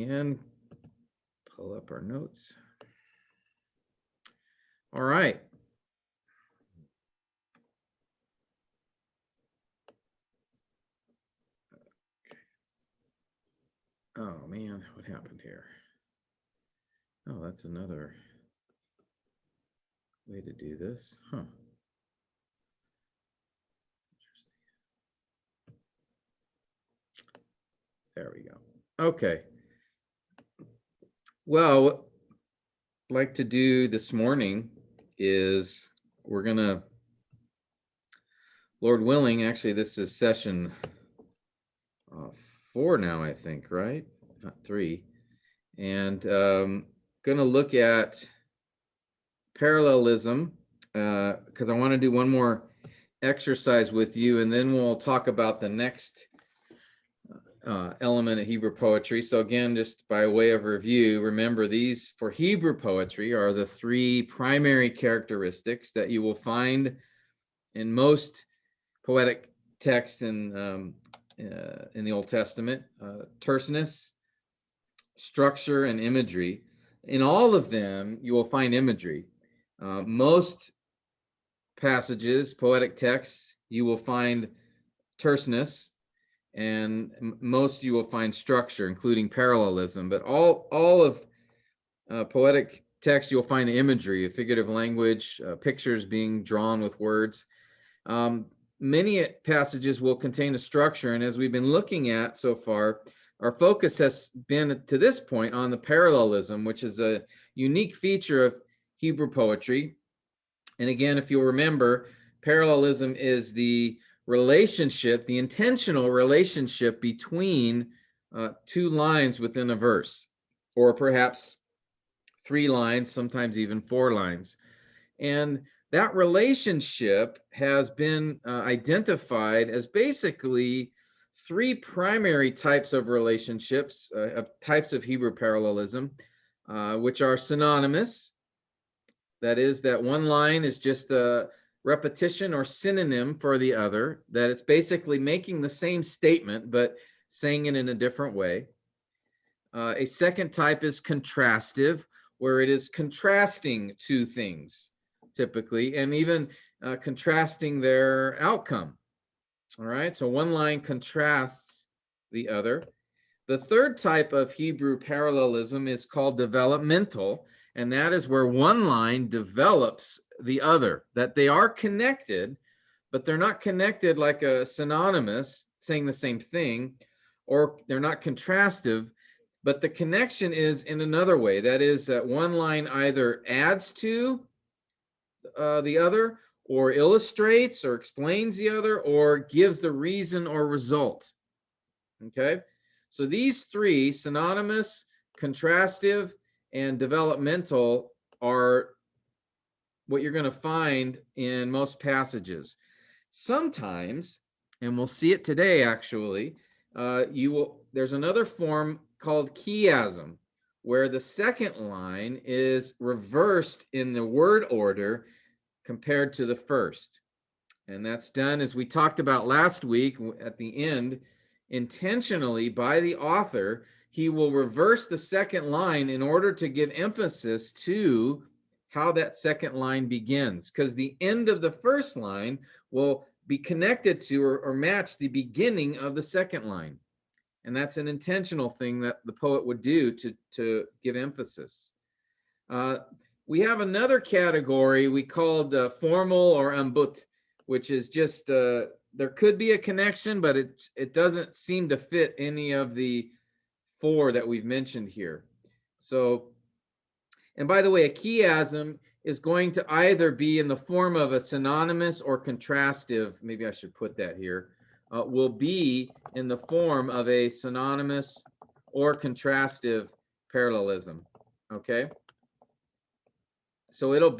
and pull up our notes. All right. Oh man, what happened here? Oh, that's another way to do this, huh? There we go. Okay. Well, what I'd like to do this morning is we're gonna, Lord willing, actually this is session 4 now, I think, right? Not 3. And gonna look at parallelism because I want to do one more exercise with you, and then we'll talk about the next element of Hebrew poetry. So again, just by way of review, remember these for Hebrew poetry are the 3 primary characteristics that you will find in most poetic texts in the Old Testament: terseness, structure, and imagery. In all of them, you will find imagery. Most passages, poetic texts, you will find terseness, and most you will find structure, including parallelism. But all of poetic text, you'll find imagery, a figurative language, pictures being drawn with words. Many passages will contain a structure, and as we've been looking at so far, our focus has been to this point on the parallelism, which is a unique feature of Hebrew poetry. And again, if you'll remember, parallelism is the relationship, the intentional relationship between 2 lines within a verse, or perhaps 3 lines, sometimes even 4 lines. And that relationship has been identified as basically 3 primary types of relationships, of types of Hebrew parallelism, which are synonymous. That is, that one line is just a repetition or synonym for the other, that it's basically making the same statement, but saying it in a different way. A second type is contrastive, where it is contrasting 2 things, typically, and even contrasting their outcome. All right, so one line contrasts the other. The third type of Hebrew parallelism is called developmental, and that is where one line develops the other, that they are connected, but they're not connected like a synonymous, saying the same thing, or they're not contrastive, but the connection is in another way. That is, that one line either adds to the other, or illustrates or explains the other, or gives the reason or result. Okay? So these 3, synonymous, contrastive, and developmental, are what you're going to find in most passages. Sometimes, and we'll see it today actually, there's another form called chiasm, where the second line is reversed in the word order compared to the first. And that's done, as we talked about last week at the end, intentionally by the author. He will reverse the second line in order to give emphasis to how that second line begins, because the end of the first line will be connected to or match the beginning of the second line. And that's an intentional thing that the poet would do to give emphasis. We have another category we called formal or ambut, which is just there could be a connection, but it doesn't seem to fit any of the 4 that we've mentioned here. So, and by the way, a chiasm is going to either be in the form of a synonymous or contrastive, maybe I should put that here, will be in the form of a synonymous or contrastive parallelism, okay? So it'll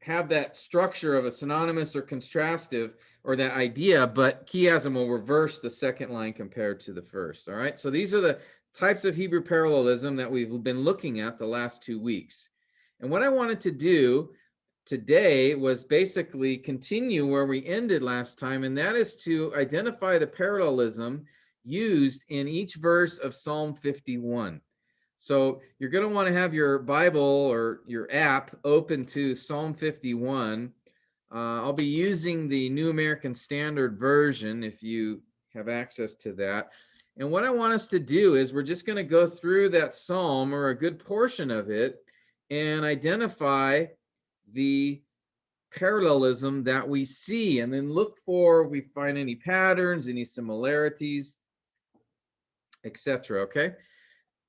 have that structure of a synonymous or contrastive, or that idea, but chiasm will reverse the second line compared to the first. All right, so these are the types of Hebrew parallelism that we've been looking at the last 2 weeks. And what I wanted to do today was basically continue where we ended last time, and that is to identify the parallelism used in each verse of Psalm 51. So you're going to want to have your Bible or your app open to Psalm 51. I'll be using the New American Standard Version if you have access to that. And what I want us to do is we're just going to go through that psalm or a good portion of it and identify the parallelism that we see, and then look for if we find any patterns, any similarities, etc. Okay,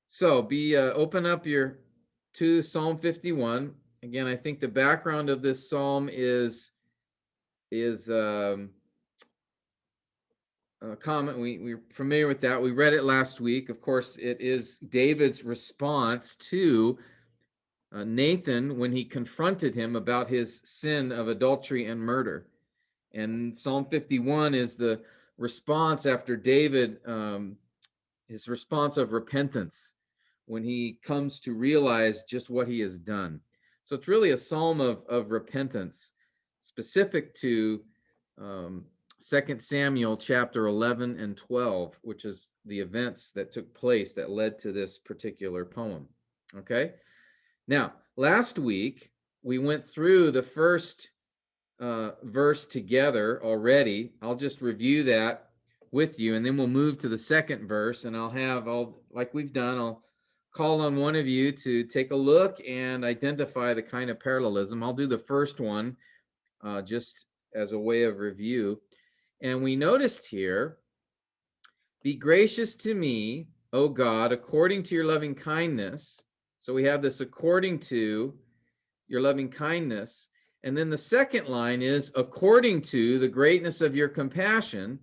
so be open up your to Psalm 51. Again, I think the background of this psalm is common. We're familiar with that. We read it last week. Of course, it is David's response to Nathan when he confronted him about his sin of adultery and murder. And Psalm 51 is the response after David, his response of repentance when he comes to realize just what he has done. So it's really a psalm of repentance, specific to 2 Samuel chapter 11 and 12, which is the events that took place that led to this particular poem. Okay. Now, last week, we went through the first verse together already. I'll just review that with you, and then we'll move to the second verse, and like we've done, I'll call on one of you to take a look and identify the kind of parallelism. I'll do the first one just as a way of review. And we noticed here, be gracious to me, O God, according to your loving kindness. So we have this according to your loving kindness. And then the second line is, according to the greatness of your compassion,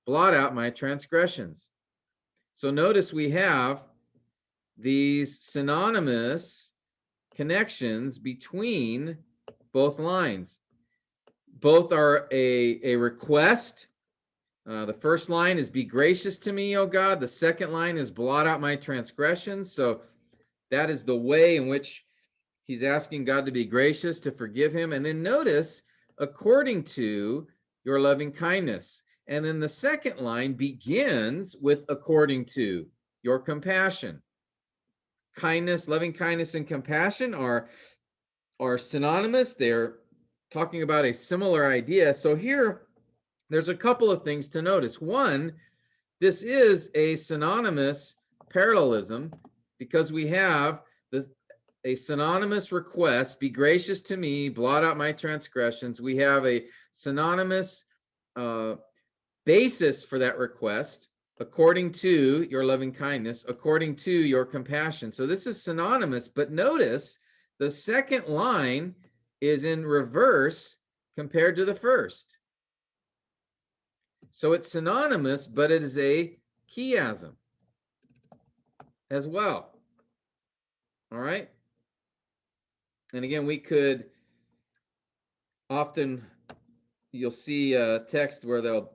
blot out my transgressions. So notice we have these synonymous connections between both lines. Both are a request. The first line is, be gracious to me, O God. The second line is, blot out my transgressions. So that is the way in which he's asking God to be gracious, to forgive him. And then notice, according to your loving kindness. And then the second line begins with, according to your compassion. Kindness, loving kindness, and compassion are synonymous. They're talking about a similar idea. So here, there's a couple of things to notice. One, this is a synonymous parallelism because we have a synonymous request, be gracious to me, blot out my transgressions. We have a synonymous basis for that request, according to your loving kindness, according to your compassion. So this is synonymous, but notice the second line is in reverse compared to the first. So it's synonymous, but it is a chiasm as well. All right. And again, we could often, you'll see a text where they'll,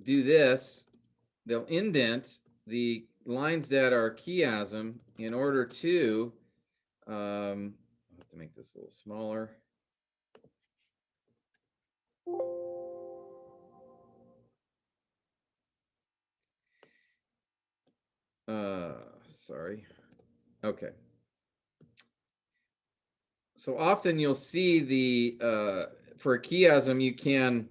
do this. They'll indent the lines that are chiasm in order to, I'll have to make this a little smaller. Sorry. Okay. So often you'll see the, for a chiasm, you can,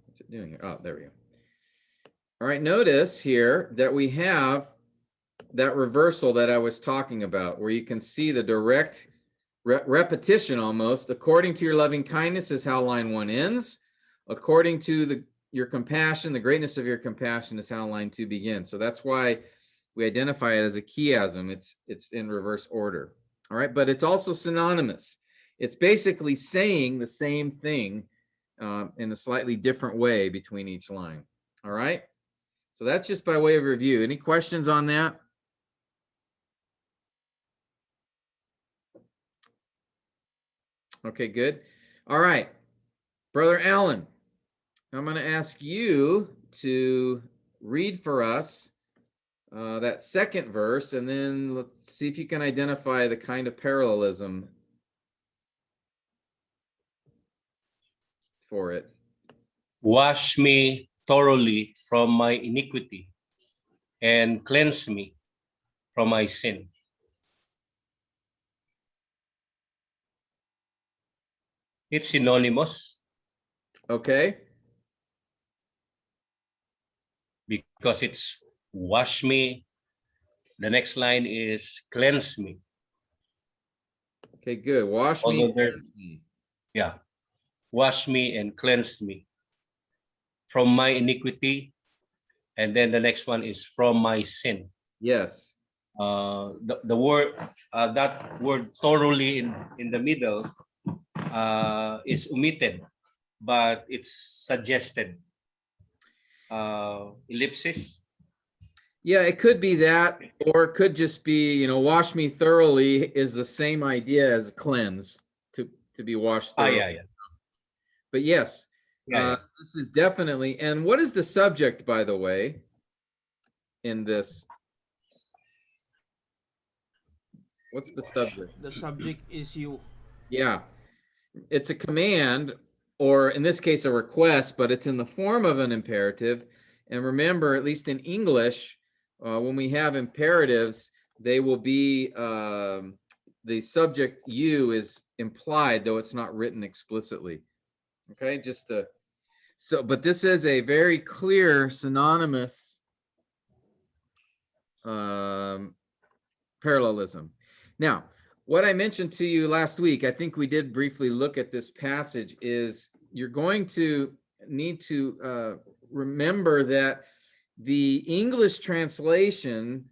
what's it doing here? Oh, there we go. All right, notice here that we have that reversal that I was talking about, where you can see the direct repetition almost. According to your loving kindness is how line 1 ends. According to your compassion, the greatness of your compassion is how line 2 begins. So that's why we identify it as a chiasm. It's in reverse order. All right, but it's also synonymous. It's basically saying the same thing in a slightly different way between each line. All right, so that's just by way of review. Any questions on that? Okay, good. All right, Brother Allen, I'm going to ask you to read for us that second verse, and then let's see if you can identify the kind of parallelism for it. Wash me, thoroughly from my iniquity and cleanse me from my sin. It's synonymous Okay. because it's wash me. The next line is cleanse me. Okay, good. Wash me, Although there's, cleanse me. yeah, wash me and cleanse me from my iniquity. And then the next one is from my sin. Yes. The word, that word thoroughly in the middle is omitted, but it's suggested. Ellipsis. Yeah, it could be that, or it could just be, you know, wash me thoroughly is the same idea as cleanse, to be washed thoroughly. Yeah. But yes, Yeah. this is definitely. And what is the subject, by the way, in this? What's the subject? The subject is you. Yeah, it's a command, or in this case, a request, but it's in the form of an imperative. And remember, at least in English, when we have imperatives, they will be the subject you is implied, though it's not written explicitly. Okay, just to, so, but this is a very clear synonymous parallelism. Now, what I mentioned to you last week, I think we did briefly look at this passage, is you're going to need to remember that the English translation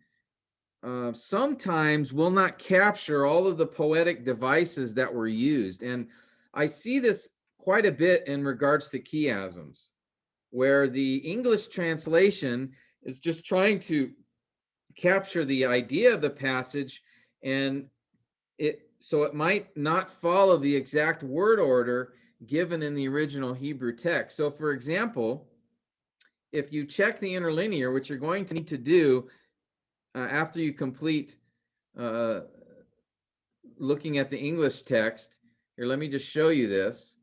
sometimes will not capture all of the poetic devices that were used. And I see this quite a bit in regards to chiasms, where the English translation is just trying to capture the idea of the passage, and so it might not follow the exact word order given in the original Hebrew text. So for example, if you check the interlinear, which you're going to need to do after you complete looking at the English text, here, let me just show you this.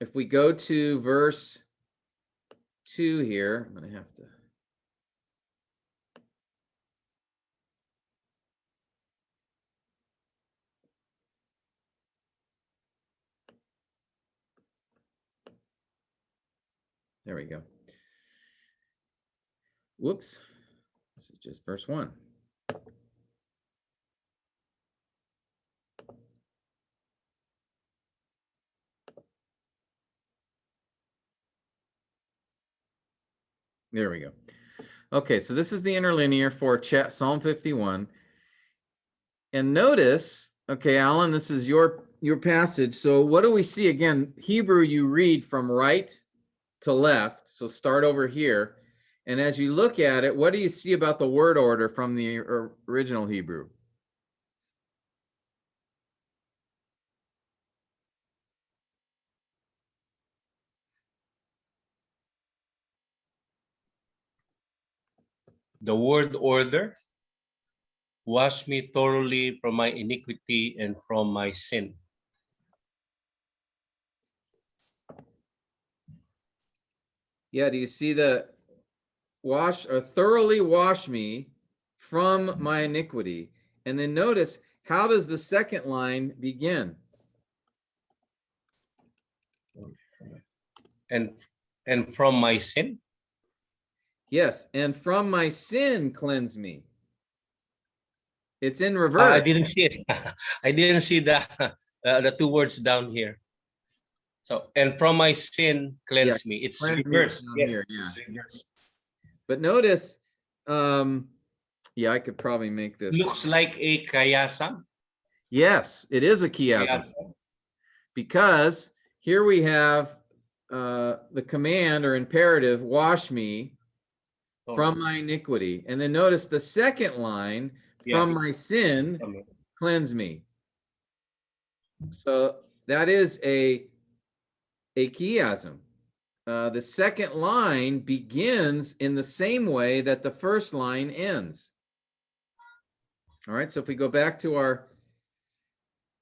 If we go to verse 2 here, I'm going to have to. There we go. Whoops. This is just verse 1. There we go. Okay, so this is the interlinear for Psalm 51. And notice, okay, Alan, this is your passage. So what do we see? Again, Hebrew, you read from right to left. So start over here. And as you look at it, what do you see about the word order from the original Hebrew? The word order, wash me thoroughly from my iniquity and from my sin. Yeah, do you see the wash or thoroughly wash me from my iniquity? And then notice, how does the second line begin? And from my sin? Yes, and from my sin cleanse me. It's in reverse. I didn't see it. I didn't see the two words down here. So, and from my sin cleanse me. It's reversed. Yes, here, yeah. it's reversed. But notice, yeah, I could probably make this. Looks like a chiasm. Yes, it is a chiasm. Because here we have the command or imperative, wash me from my iniquity. And then notice the second line, from my sin, cleanse me. So that is a chiasm. The second line begins in the same way that the first line ends. All right, so if we go back to our,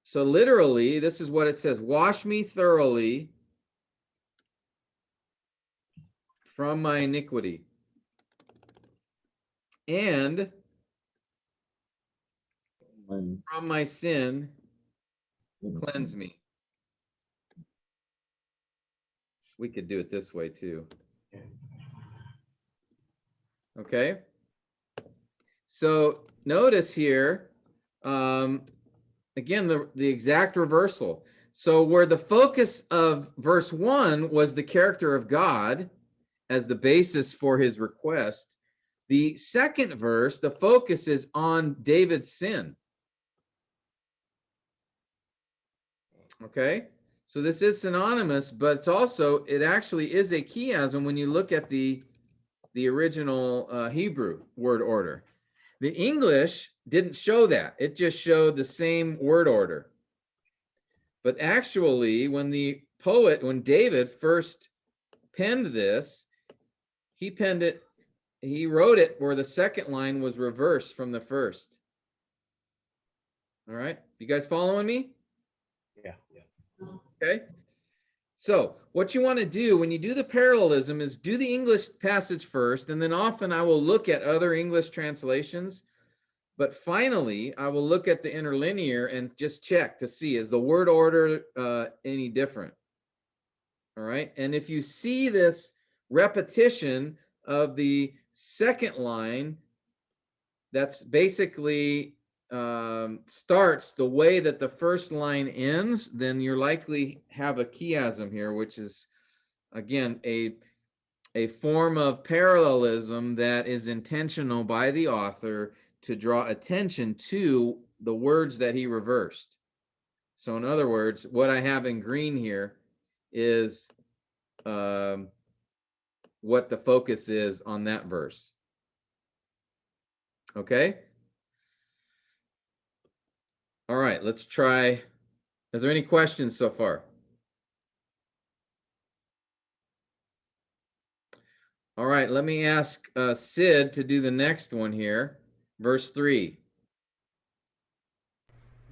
so literally, this is what it says, wash me thoroughly from my iniquity, and from my sin cleanse me. We could do it this way too. Okay. So notice here, again, the exact reversal. So where the focus of verse 1 was the character of God as the basis for his request, the second verse, the focus is on David's sin. Okay, so this is synonymous, but it's also, it actually is a chiasm when you look at the original Hebrew word order. The English didn't show that. It just showed the same word order. But actually, when David first penned this, he wrote it where the second line was reversed from the first. All right, you guys following me? Yeah. Okay. So what you want to do when you do the parallelism is do the English passage first, and then often I will look at other English translations. But finally, I will look at the interlinear and just check to see, is the word order any different? All right. And if you see this repetition of the second line, that's basically starts the way that the first line ends, then you're likely have a chiasm here, which is, again, a form of parallelism that is intentional by the author to draw attention to the words that he reversed. So in other words, what I have in green here is what the focus is on that verse. Okay? All right, let's try. Is there any questions so far? All right, let me ask Sid to do the next one here. Verse 3.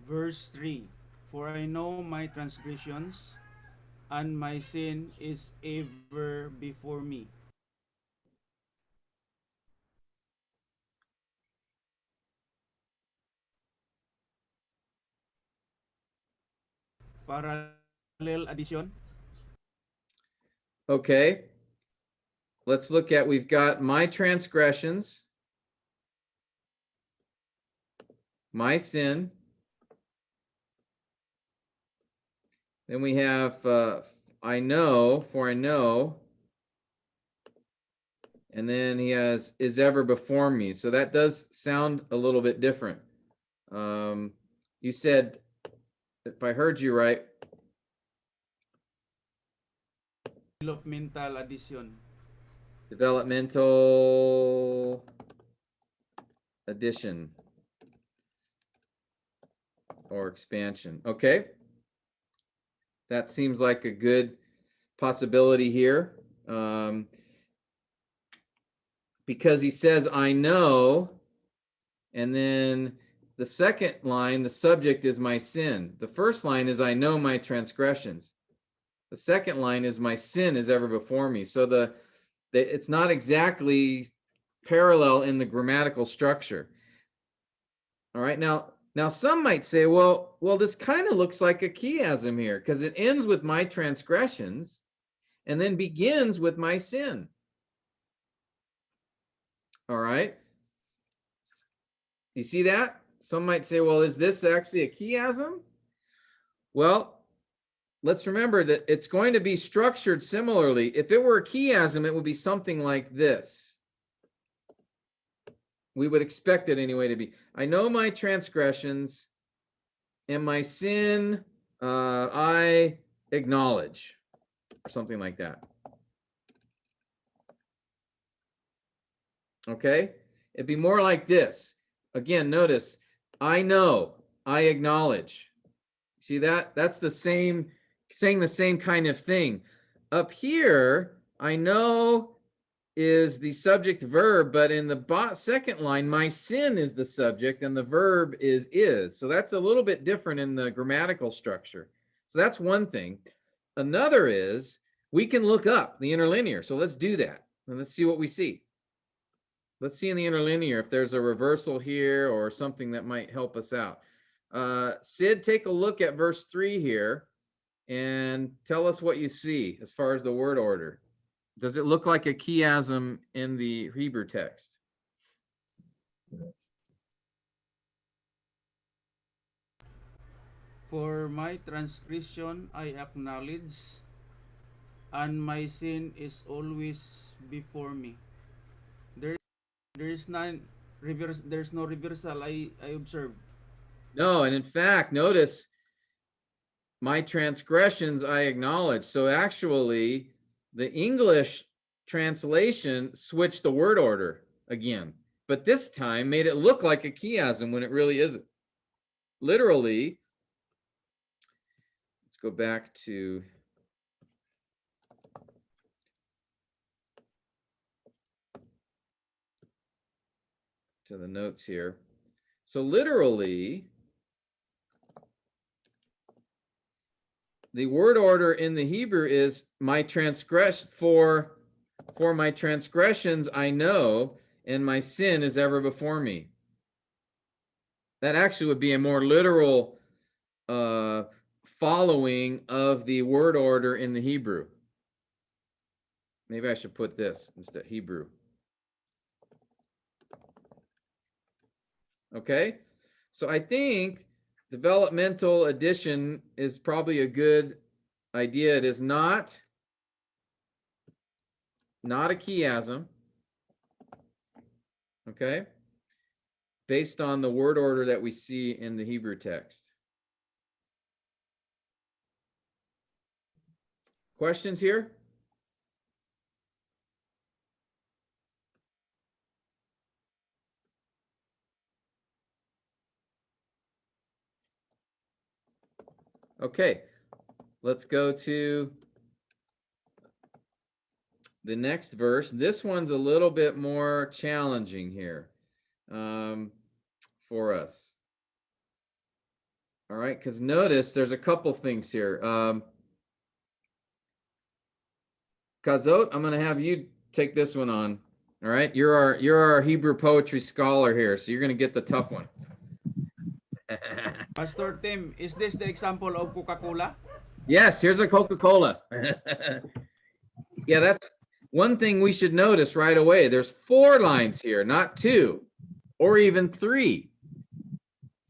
Verse 3. For I know my transgressions, and my sin is ever before me. Parallel addition. Okay. Let's look at, we've got my transgressions, my sin. Then we have I know, for I know. And then he has is ever before me. So that does sound a little bit different. You said, if I heard you right, Developmental addition. developmental addition or expansion. Okay. That seems like a good possibility here. Because he says, I know, and then the second line, the subject is my sin. The first line is, I know my transgressions. The second line is, my sin is ever before me. So it's not exactly parallel in the grammatical structure. All right, now some might say, well, this kind of looks like a chiasm here, because it ends with my transgressions and then begins with my sin. All right. You see that? Some might say, well, is this actually a chiasm? Well, let's remember that it's going to be structured similarly. If it were a chiasm, it would be something like this. We would expect it anyway to be, I know my transgressions, and my sin I acknowledge, or something like that. Okay? It'd be more like this. Again, notice, I know, I acknowledge. See that? That's the same, saying the same kind of thing. Up here, I know is the subject verb, but in the second line, my sin is the subject and the verb is. So that's a little bit different in the grammatical structure. So that's one thing. Another is we can look up the interlinear. So let's do that. And let's see what we see. Let's see in the interlinear if there's a reversal here or something that might help us out. Sid, take a look at verse 3 here and tell us what you see as far as the word order. Does it look like a chiasm in the Hebrew text? For my transgression I acknowledge, and my sin is always before me. There's no reversal I observe. No, and in fact, notice my transgressions I acknowledge. So actually, the English translation switched the word order again, but this time made it look like a chiasm when it really isn't. Literally, let's go back to the notes here. So literally, the word order in the Hebrew is my transgress for my transgressions I know, and my sin is ever before me. That actually would be a more literal following of the word order in the Hebrew. Maybe I should put this instead, Hebrew. Okay, so I think developmental addition is probably a good idea. It is not a chiasm, okay, based on the word order that we see in the Hebrew text. Questions here? Okay, let's go to the next verse. This one's a little bit more challenging here for us. All right, because notice there's a couple things here. Kazot, I'm going to have you take this one on. All right, you're our Hebrew poetry scholar here, so you're going to get the tough one. Pastor Tim, is this the example of Coca-Cola? Yes, here's a Coca-Cola. Yeah, that's one thing we should notice right away. There's 4 lines here, not 2 or even 3.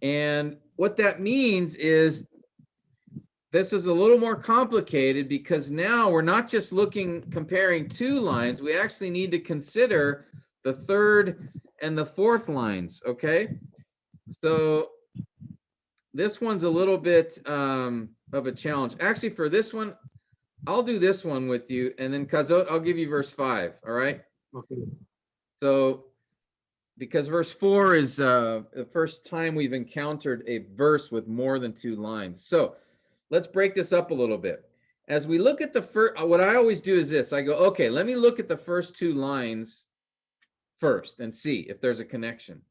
And what that means is this is a little more complicated because now we're not just comparing 2 lines. We actually need to consider the 3rd and the 4th lines, okay? So this one's a little bit of a challenge. Actually, for this one, I'll do this one with you, and then Kazot, I'll give you verse 5, all right? Okay. So, because verse 4 is the first time we've encountered a verse with more than 2 lines. So, let's break this up a little bit. As we look at the first, what I always do is this. I go, okay, let me look at the first 2 lines first and see if there's a connection.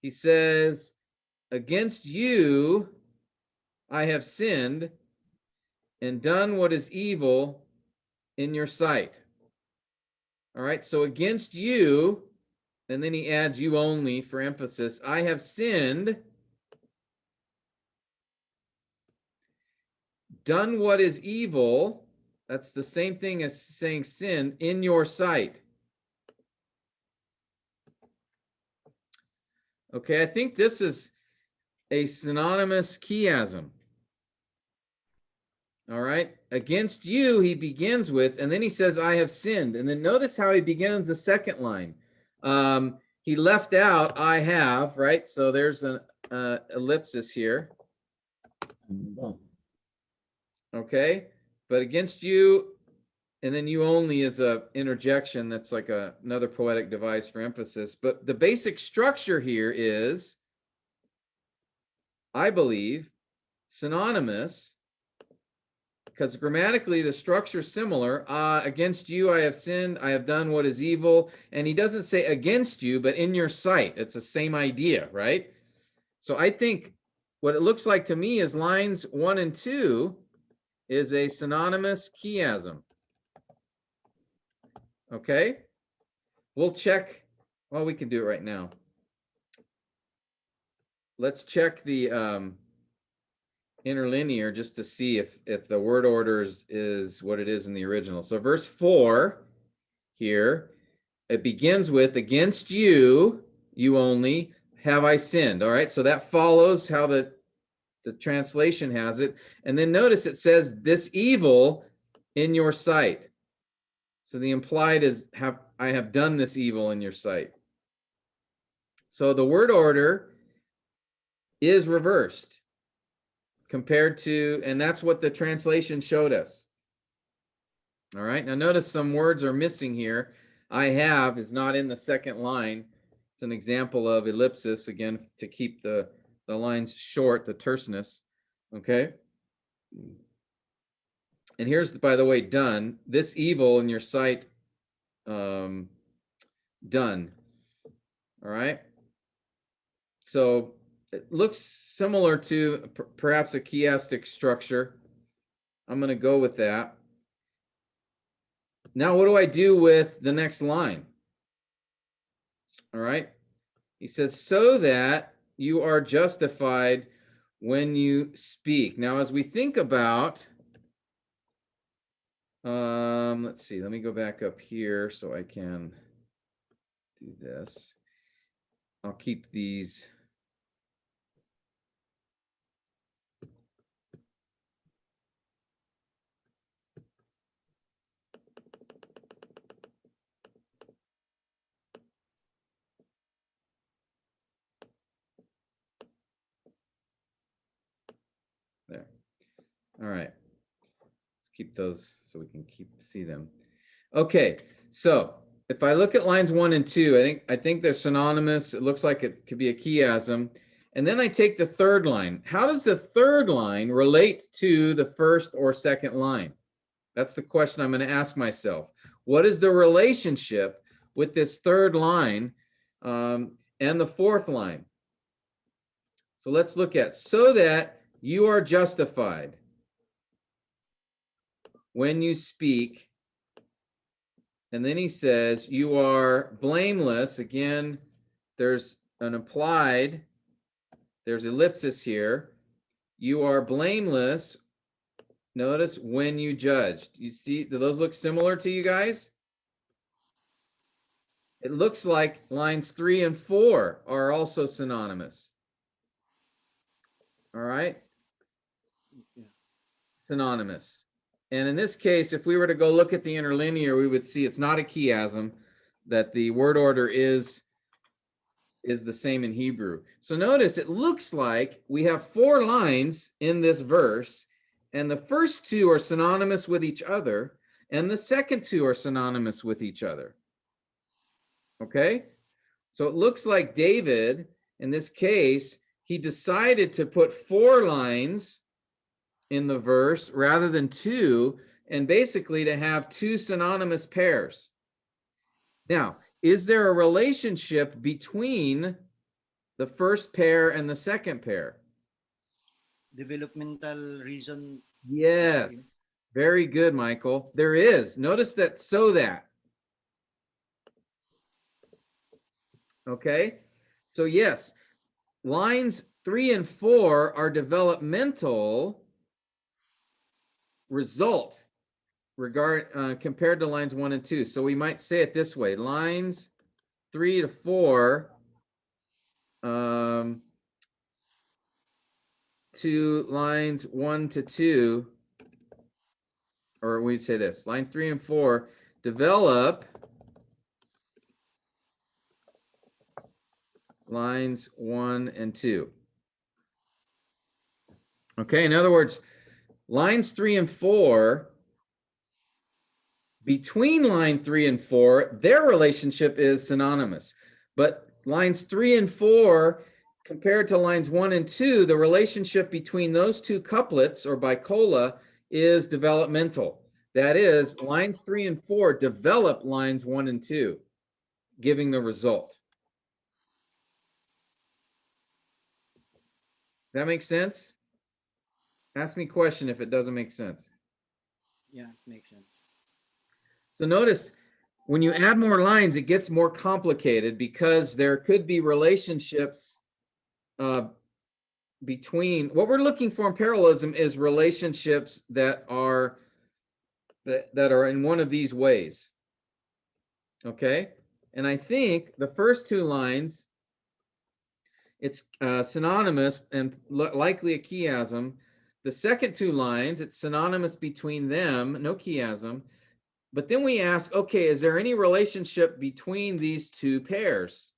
He says, against you I have sinned and done what is evil in your sight. All right, so against you, and then he adds you only for emphasis. I have sinned, done what is evil. That's the same thing as saying sin in your sight. Okay, I think this is a synonymous chiasm. All right, against you he begins with, and then he says, I have sinned. And then notice how he begins the second line. He left out, I have, right? So there's an ellipsis here. Okay, but against you, and then you only is a interjection. That's like another poetic device for emphasis. But the basic structure here is, I believe, synonymous, because grammatically the structure is similar. Against you I have sinned, I have done what is evil. And he doesn't say against you, but in your sight. It's the same idea, right? So I think what it looks like to me is lines 1 and 2 is a synonymous chiasm. Okay, we'll check. Well, we can do it right now. Let's check the interlinear just to see if the word order is what it is in the original. So verse 4 here, it begins with, against you, you only, have I sinned. All right, so that follows how the translation has it. And then notice it says, this evil in your sight. So the implied is, I have done this evil in your sight. So the word order is reversed compared to, and that's what the translation showed us. All right, now notice some words are missing here. I have is not in the second line. It's an example of ellipsis, again, to keep the lines short, the terseness. Okay. And here's, by the way, done. This evil in your sight, done. All right. So it looks similar to perhaps a chiastic structure. I'm going to go with that. Now, what do I do with the next line? All right. He says, so that you are justified when you speak. Now, as we think about, let's see, let me go back up here so I can do this. I'll keep these. There. All right. Let's keep those so we can see them. Okay. So if I look at lines 1 and 2, I think they're synonymous. It looks like it could be a chiasm. And then I take the third line. How does the third line relate to the first or second line? That's the question I'm going to ask myself. What is the relationship with this third line and the fourth line? So let's look at, so that you are justified when you speak. And then he says, you are blameless. Again, there's an implied, there's ellipsis here. You are blameless. Notice when you judge. You see, do those look similar to you guys? It looks like lines 3 and 4 are also synonymous. All right. Yeah. Synonymous. And in this case, if we were to go look at the interlinear, we would see it's not a chiasm, that the word order is the same in Hebrew. So notice it looks like we have 4 lines in this verse, and the first 2 are synonymous with each other, and the second 2 are synonymous with each other. Okay? So it looks like David, in this case, he decided to put 4 lines in the verse rather than 2, and basically to have 2 synonymous pairs. Now, is there a relationship between the first pair and the second pair? Developmental reason. Yes. Very good, Michael. There is. Notice that, so that. Okay. So yes, lines 3 and 4 are developmental result compared to lines 1 and 2. So we might say it this way: lines 3 to 4 to lines 1 to 2, or we'd say this: line 3 and 4 develop lines 1 and 2. Okay, in other words, lines 3 and 4, between line 3 and 4, their relationship is synonymous. But lines 3 and 4, compared to lines 1 and 2, the relationship between those 2 couplets, or bicola, is developmental. That is, lines 3 and 4 develop lines 1 and 2, giving the result. That makes sense? Ask me a question if it doesn't make sense. Yeah, makes sense. So notice when you add more lines, it gets more complicated because there could be relationships between, what we're looking for in parallelism is relationships that are in one of these ways. Okay, and I think the first two lines, it's synonymous and likely a chiasm. The second two lines, it's synonymous between them, no chiasm. But then we ask, okay, is there any relationship between these two pairs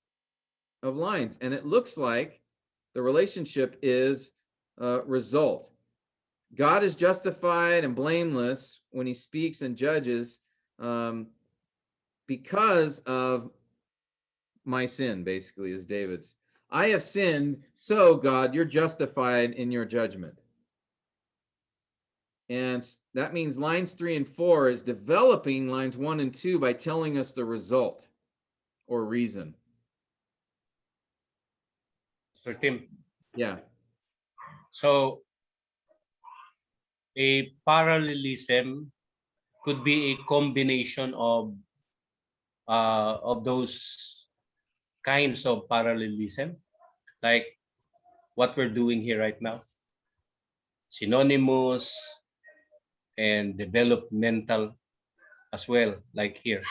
of lines? And it looks like the relationship is result. God is justified and blameless when he speaks and judges because of my sin, basically, is David's. I have sinned, so God, you're justified in your judgment. And that means lines 3 and 4 is developing lines 1 and 2 by telling us the result or reason. Sir Tim. Yeah. So a parallelism could be a combination of those kinds of parallelism, like what we're doing here right now. Synonymous and developmental as well, like here.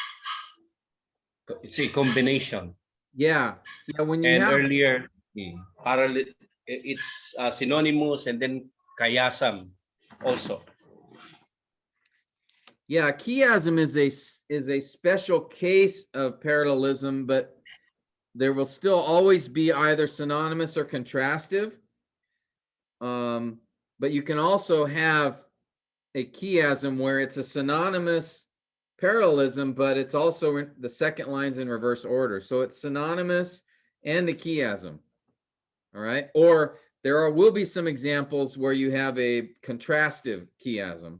It's a combination. Yeah. Yeah. When you and have earlier, parallel, it's synonymous, and then chiasm also. Yeah, chiasm is a special case of parallelism, but there will still always be either synonymous or contrastive. But you can also have a chiasm where it's a synonymous parallelism, but it's also the second line's in reverse order. So it's synonymous and a chiasm. All right. Or there will be some examples where you have a contrastive chiasm.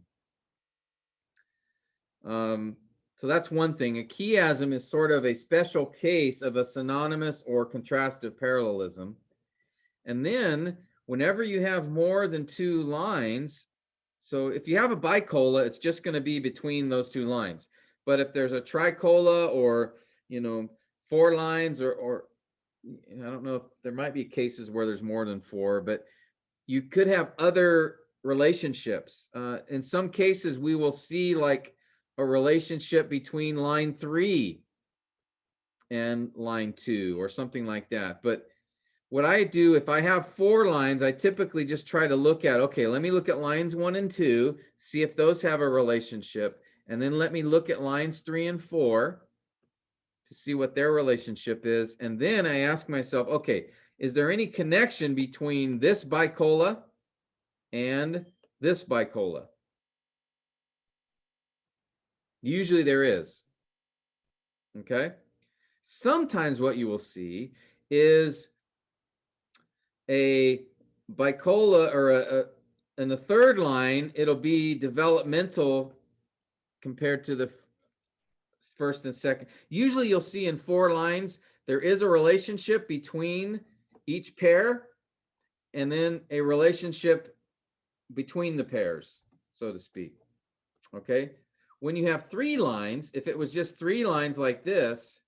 So that's one thing. A chiasm is sort of a special case of a synonymous or contrastive parallelism. And then whenever you have more than two lines, so if you have a bicola, it's just going to be between those two lines. But if there's a tricola or, 4 lines or I don't know if there might be cases where there's more than 4, but you could have other relationships. In some cases, we will see like a relationship between line 3 and line 2 or something like that. But what I do, if I have 4 lines, I typically just try to look at, okay, let me look at lines 1 and 2, see if those have a relationship. And then let me look at lines 3 and 4 to see what their relationship is. And then I ask myself, okay, is there any connection between this bicola and this bicola? Usually there is. Okay. Sometimes what you will see is a bicola or in the third line, it'll be developmental compared to the first and second. Usually you'll see in 4 lines, there is a relationship between each pair and then a relationship between the pairs, so to speak. Okay. When you have 3 lines, if it was just 3 lines like this,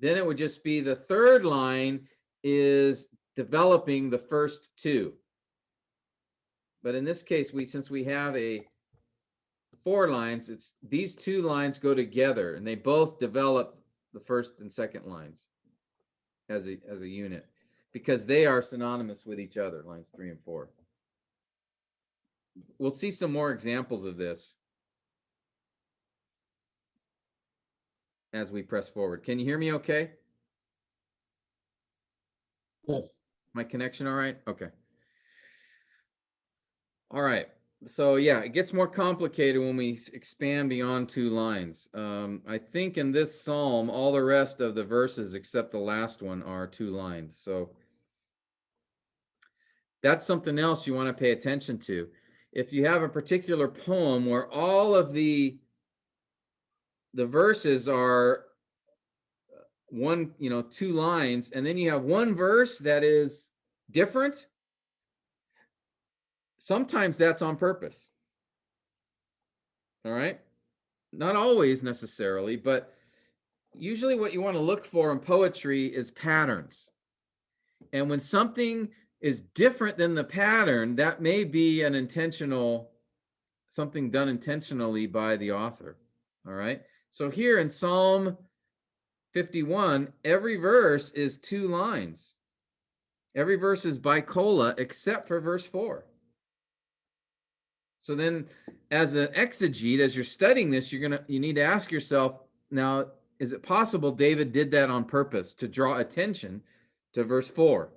then it would just be the third line is developing the first 2. But in this case, since we have a 4 lines, it's these 2 lines go together and they both develop the first and second lines as a unit because they are synonymous with each other, lines 3 and 4. We'll see some more examples of this as we press forward. Can you hear me okay? Yes. My connection all right? Okay. All right. So yeah, it gets more complicated when we expand beyond 2 lines. I think in this psalm, all the rest of the verses except the last one are 2 lines. So that's something else you want to pay attention to. If you have a particular poem where all of the verses are 2 lines, and then you have one verse that is different, sometimes that's on purpose. All right. not always necessarily, but usually what you want to look for in poetry is patterns. And when something is different than the pattern, that may be an intentional, something done intentionally by the author. All right. So here in Psalm 51, every verse is 2 lines. Every verse is bicola except for verse 4. So then as an exegete, as you're studying this, you need to ask yourself, now, is it possible David did that on purpose to draw attention to verse 4?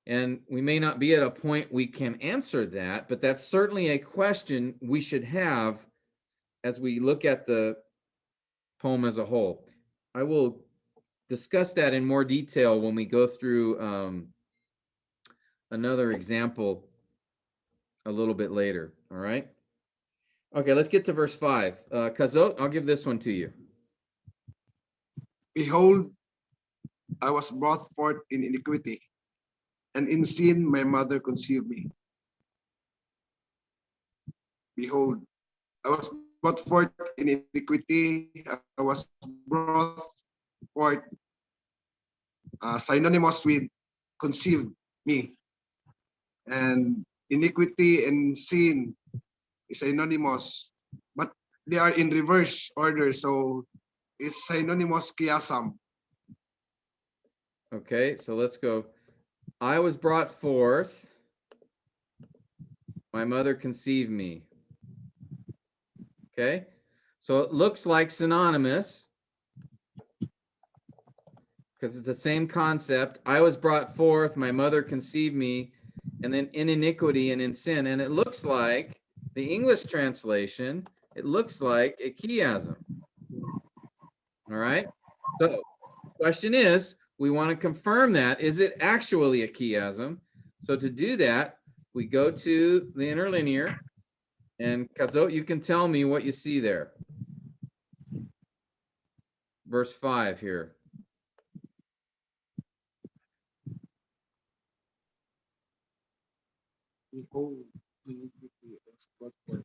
And we may not be at a point we can answer that, but that's certainly a question we should have as we look at the poem as a whole. I will discuss that in more detail when we go through another example a little bit later. All right. Okay, let's get to verse 5. Kazot, I'll give this one to you. Behold, I was brought forth in iniquity, and in sin my mother conceived me. Behold, I was brought forth in iniquity, I was brought forth, synonymous with conceived me. And iniquity and sin is synonymous, but they are in reverse order, so it's synonymous chiasm. Okay, so let's go. I was brought forth, my mother conceived me. Okay, so it looks like synonymous because it's the same concept. I was brought forth, my mother conceived me, and then in iniquity and in sin. And it looks like the English translation, it looks like a chiasm. All right, so the question is, we want to confirm that. Is it actually a chiasm? So to do that, we go to the interlinear, and Kazot, you can tell me what you see there. Verse 5 here. Behold, iniquity was brought forth,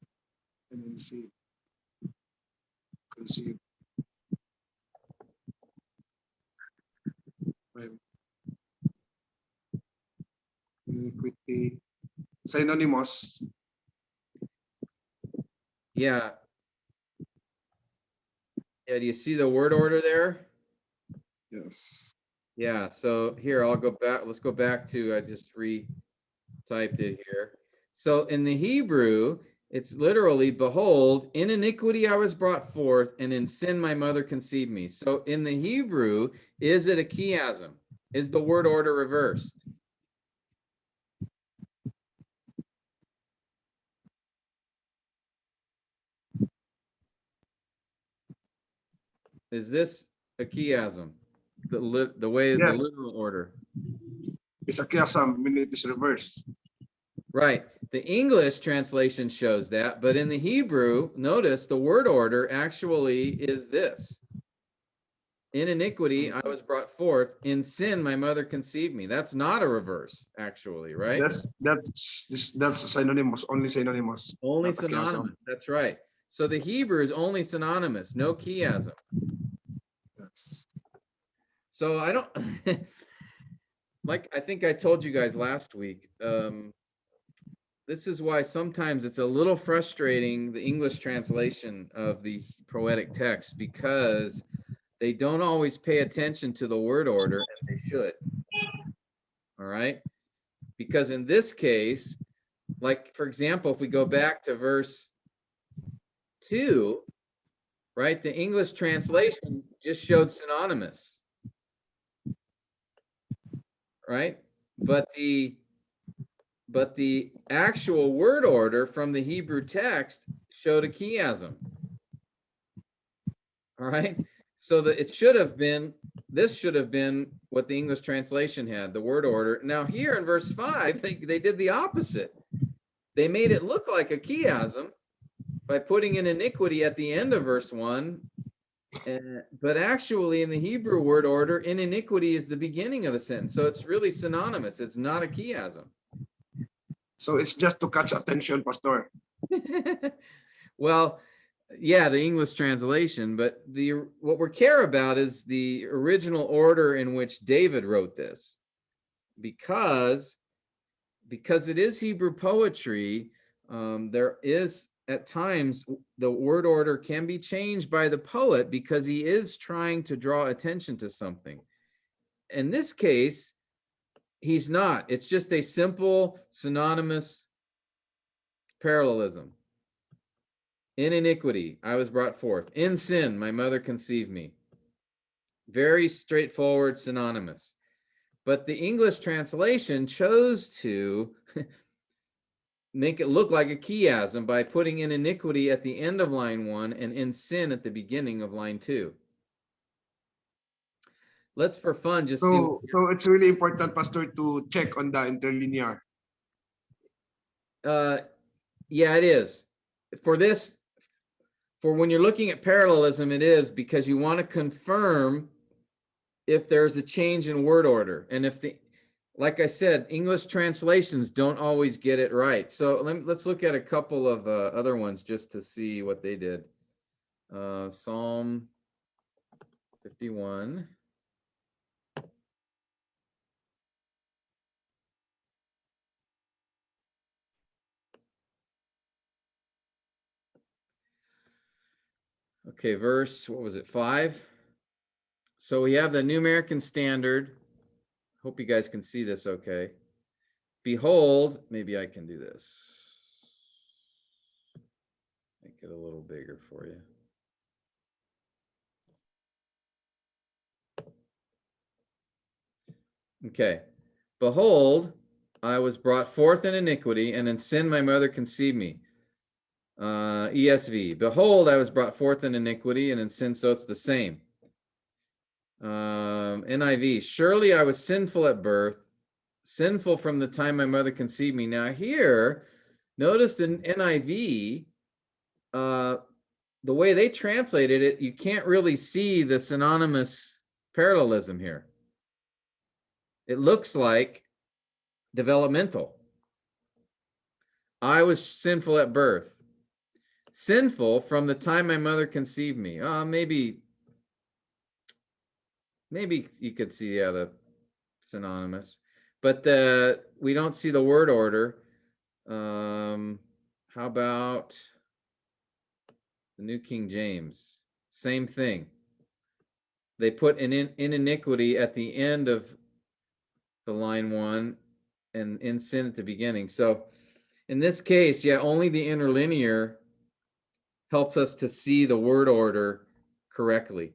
and in sin conceived. Iniquity, synonymous. Yeah. Yeah, do you see the word order there? Yes. Yeah, so here, I'll go back. Let's go back to, I just retyped it here. So in the Hebrew, it's literally, behold, in iniquity I was brought forth, and in sin my mother conceived me. So in the Hebrew, is it a chiasm? Is the word order reversed? Is this a chiasm? The way, Yeah. the literal order. It's a chiasm when it is reversed. Right. The English translation shows that, but in the Hebrew, notice the word order actually is this. In iniquity, I was brought forth. In sin, my mother conceived me. That's not a reverse, actually, right? That's synonymous, only synonymous. Only not a chiasm. synonymous. That's right. So the Hebrew is only synonymous, no chiasm. Yes. So I don't, like I think I told you guys last week, this is why sometimes it's a little frustrating, the English translation of the poetic text, because they don't always pay attention to the word order, and they should. All right? Because in this case, like, for example, if we go back to verse 2, right, the English translation just showed synonymous, right? But the actual word order from the Hebrew text showed a chiasm. All right. So that it should have been, this should have been what the English translation had, the word order. Now here in verse 5, they did the opposite. They made it look like a chiasm by putting in iniquity at the end of verse 1. But actually in the Hebrew word order, in iniquity is the beginning of the sentence. So it's really synonymous. It's not a chiasm. So it's just to catch attention, Pastor. Well, Yeah, the English translation, but what we care about is the original order in which David wrote this, because it is Hebrew poetry. There is at times the word order can be changed by the poet because he is trying to draw attention to something. In this case, he's not. It's just a simple synonymous parallelism. In iniquity, I was brought forth. In sin, my mother conceived me. Very straightforward, synonymous. But the English translation chose to make it look like a chiasm by putting in iniquity at the end of line 1 and in sin at the beginning of line 2. Let's, for fun, just see. So it's really important, Pastor, to check on the interlinear. Yeah, it is. For this, for when you're looking at parallelism, it is because you want to confirm if there's a change in word order. And if like I said, English translations don't always get it right. So let's look at a couple of other ones just to see what they did. Psalm 51. Okay, verse, what was it, 5? So we have the New American Standard. Hope you guys can see this okay. Behold, maybe I can do this. Make it a little bigger for you. Okay. Behold, I was brought forth in iniquity, and in sin my mother conceived me. ESV. Behold, I was brought forth in iniquity, and in sin, so it's the same. NIV. Surely I was sinful at birth, sinful from the time my mother conceived me. Now here, notice in NIV, the way they translated it, you can't really see the synonymous parallelism here. It looks like developmental. I was sinful at birth. Sinful from the time my mother conceived me. Maybe you could see, yeah, the synonymous. But we don't see the word order. How about the New King James? Same thing. They put in iniquity at the end of the line 1 and in sin at the beginning. So in this case, yeah, only the interlinear helps us to see the word order correctly.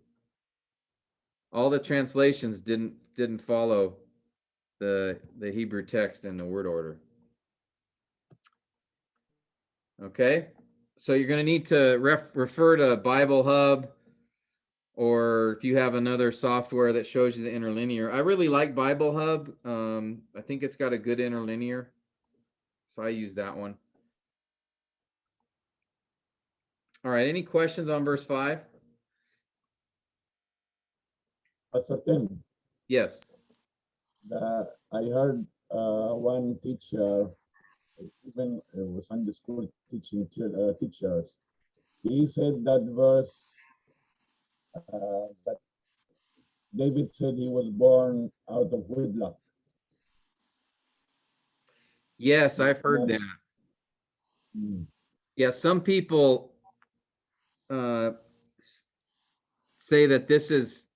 All the translations didn't follow the Hebrew text in the word order. Okay, so you're going to need to refer to Bible Hub, or if you have another software that shows you the interlinear. I really like Bible Hub. I think it's got a good interlinear, so I use that one. All right, any questions on verse 5? Pastor Tim, Yes. I heard one teacher, even was Sunday school teaching teachers, he said that verse that David said he was born out of wedlock. Yes, I've heard that. Yeah, some people say that this is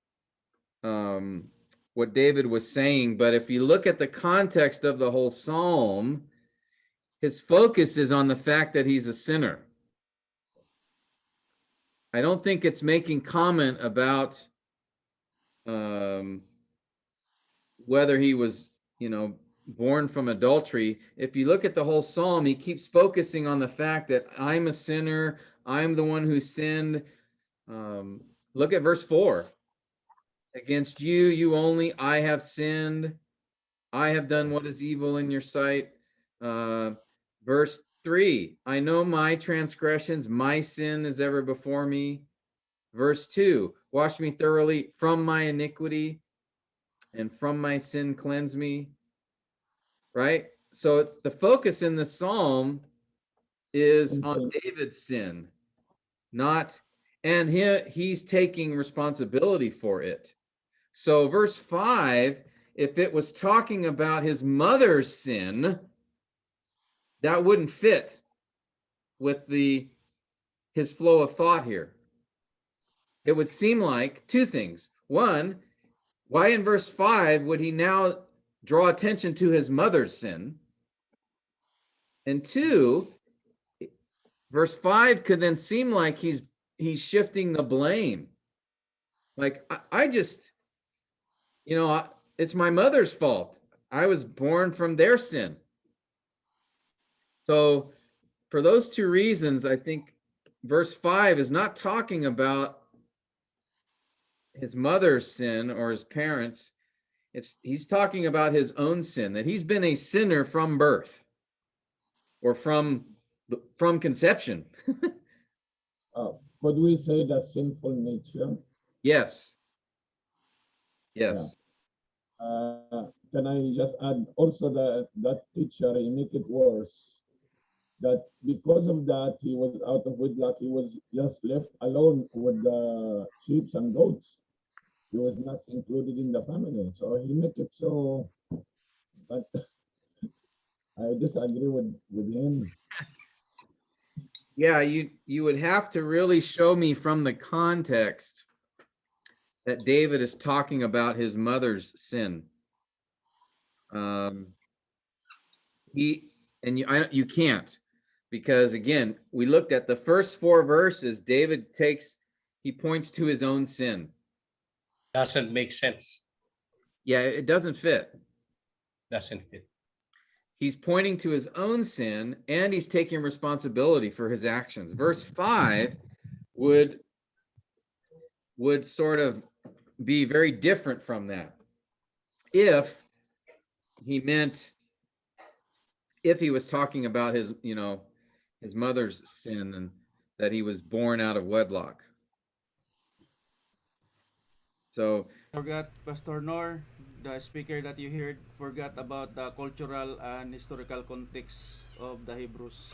what David was saying, but if you look at the context of the whole psalm, his focus is on the fact that he's a sinner. I don't think it's making comment about whether he was, born from adultery. If you look at the whole psalm, he keeps focusing on the fact that I'm a sinner. I'm the one who sinned. Look at verse 4. Against you, you only, I have sinned. I have done what is evil in your sight. Verse 3, I know my transgressions, my sin is ever before me. Verse 2, wash me thoroughly from my iniquity, and from my sin cleanse me. Right? So the focus in the psalm is on David's sin. not, and he's taking responsibility for it. So verse 5, if it was talking about his mother's sin, that wouldn't fit with his flow of thought here. It would seem like two things. One, why in verse 5 would he now draw attention to his mother's sin? And two, verse 5 could then seem like he's shifting the blame. Like, I just, it's my mother's fault. I was born from their sin. So for those two reasons, I think verse 5 is not talking about his mother's sin or his parents. He's talking about his own sin, that he's been a sinner from birth or from conception. Could we say that sinful nature? Yes. Yeah. Can I just add also that teacher, he make it worse, that because of that, he was out of wedlock, he was just left alone with the sheep and goats. He was not included in the family. So he make it so, but I disagree with him. Yeah, you would have to really show me from the context that David is talking about his mother's sin. You can't, because again, we looked at the first 4 verses. David he points to his own sin. Doesn't make sense. Yeah, it doesn't fit. Doesn't fit. He's pointing to his own sin and he's taking responsibility for his actions. Verse 5 would sort of be very different from that. If he was talking about his mother's sin and that he was born out of wedlock. So Forgot, Pastor Nor, the speaker that you heard, forgot about the cultural and historical context of the Hebrews.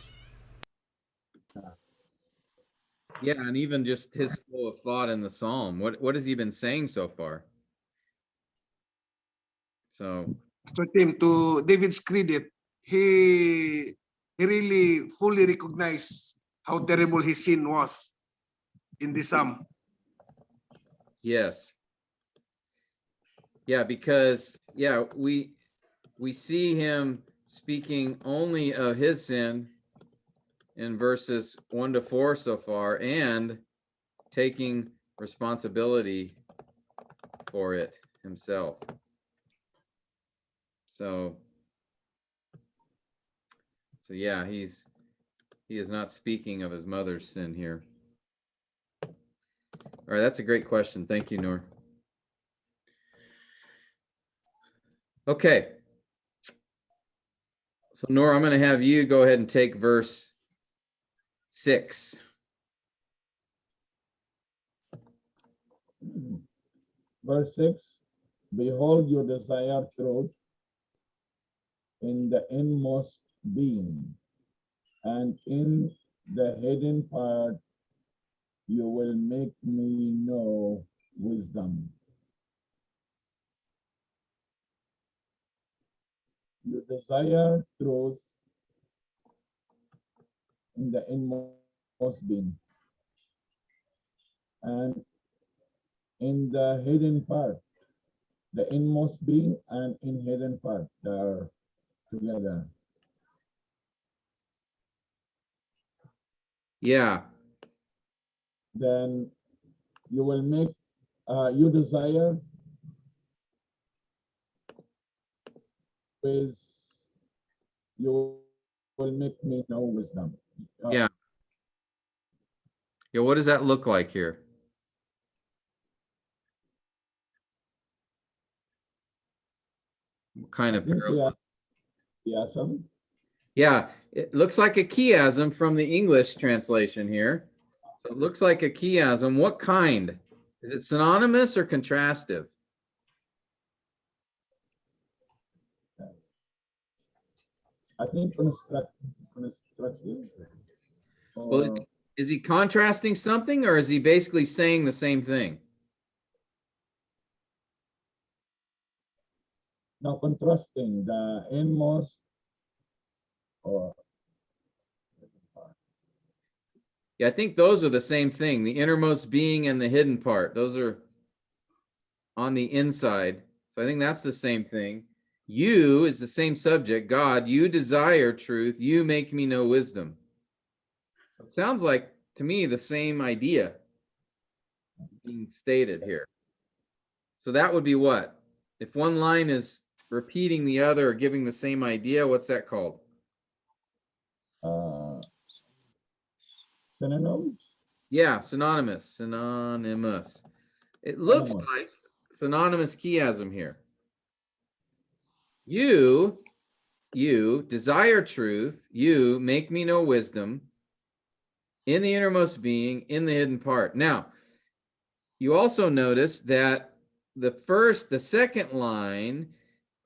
yeah, and even just his flow of thought in the psalm. What has he been saying so far? So, So Tim, to David's credit, he really fully recognized how terrible his sin was in the psalm. yes. Yeah, because we see him speaking only of his sin in verses 1 to 4 so far, and taking responsibility for it himself. So yeah, he is not speaking of his mother's sin here. All right, that's a great question. Thank you, Noor. Okay. So Noor, I'm going to have you go ahead and take verse 6. Verse 6, behold, you desire truth in the inmost being, and in the hidden part you will make me know wisdom. You desire truth in the inmost being, and in the hidden part, the inmost being and in hidden part, they are together. Yeah. Then you will make, you desire with, you will make me know wisdom. Yeah. Yeah, what does that look like here? What kind of parallel? Chiasm. Yeah, it looks like a chiasm from the English translation here. So it looks like a chiasm. What kind? Is it synonymous or contrastive? I think constructive. Well, Is he contrasting something, or is he basically saying the same thing? Now contrasting the inmost or Yeah, I think those are the same thing. The innermost being and the hidden part. Those are on the inside. So I think that's the same thing. You is the same subject. God, you desire truth. You make me know wisdom. So it sounds like to me the same idea being stated here. So that would be what? If one line is repeating the other or giving the same idea, what's that called? synonyms. Yeah, synonymous. Synonymous. It looks like synonymous chiasm here. You desire truth. You make me know wisdom in the innermost being, in the hidden part. Now, you also notice that the second line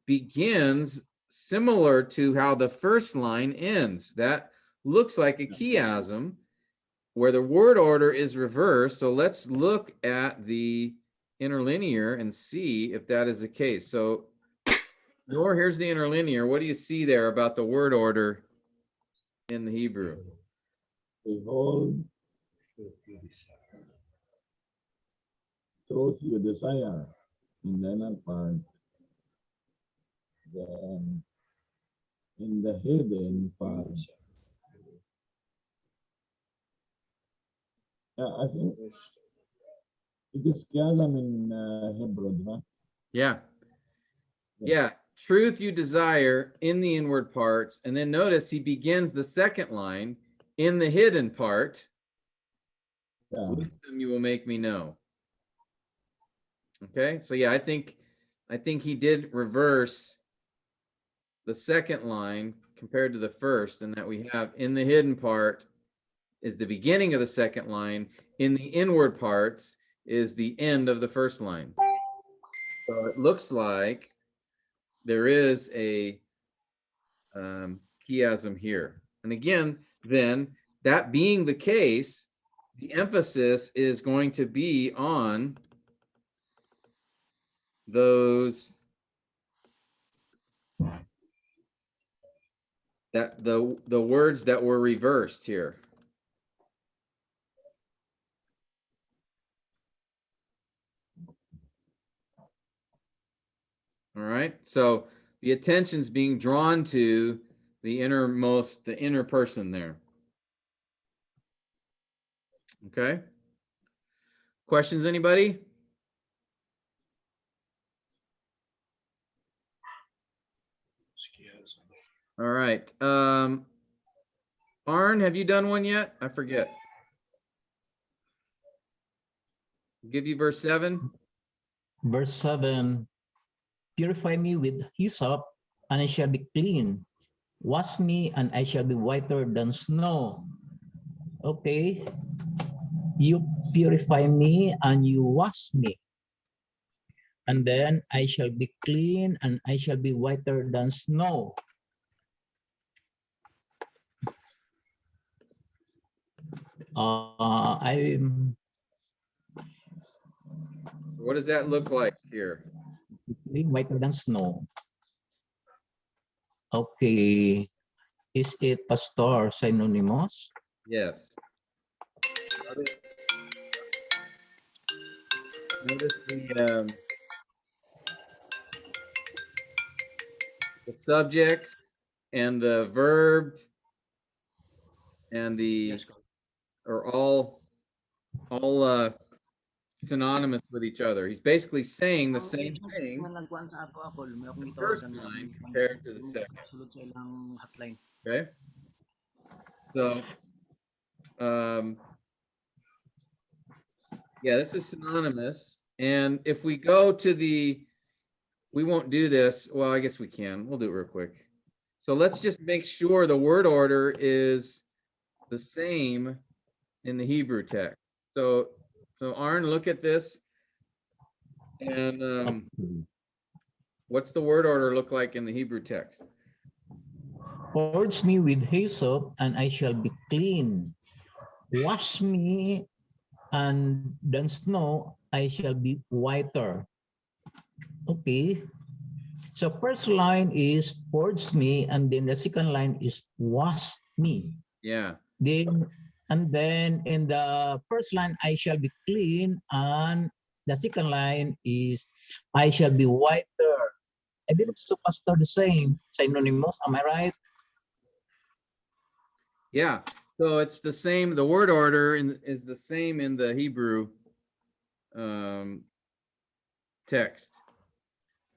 begins similar to how the first line ends. That looks like a chiasm where the word order is reversed. So let's look at the interlinear and see if that is the case. So here's the interlinear. What do you see there about the word order in the Hebrew? Behold, truth you desire in the inner part, then in the hidden part. Yeah, I think it is chiasm in Hebrew, huh? Yeah. Yeah. Truth you desire in the inward parts. And then notice he begins the second line in the hidden part. Yeah. Wisdom you will make me know. Okay. So yeah, I think he did reverse the second line compared to the first, and that we have in the hidden part is the beginning of the second line. In the inward parts is the end of the first line. So it looks like there is a chiasm here. And again, then that being the case, the emphasis is going to be on those that the words that were reversed here. All right. So the attention's being drawn to the inner person there. Okay. Questions, anybody? All right. Arn, have you done one yet? I forget. Give you verse 7. Verse 7, purify me with hyssop, and I shall be clean. Wash me, and I shall be whiter than snow. Okay. You purify me, and you wash me. And then I shall be clean, and I shall be whiter than snow. What does that look like here? Whiter than snow. Okay. Is it pastor synonymous? Yes. Notice the subjects and the verbs and the are all synonymous with each other. He's basically saying the same thing. The first line compared to the second. Okay. So, yeah, this is synonymous. And if we go to we won't do this. Well, I guess we can. We'll do it real quick. So let's just make sure the word order is the same in the Hebrew text. So Arn, look at this. And what's the word order look like in the Hebrew text? Purge me with hyssop, and I shall be clean. wash me and than snow, I shall be whiter. Okay. So first line is purge me, and then the second line is wash me. Yeah. Then in the first line, I shall be clean, and the second line is I shall be whiter. I believe so, Pastor, the same synonymous. Am I right? Yeah. So it's the same. The word order is the same in the Hebrew text.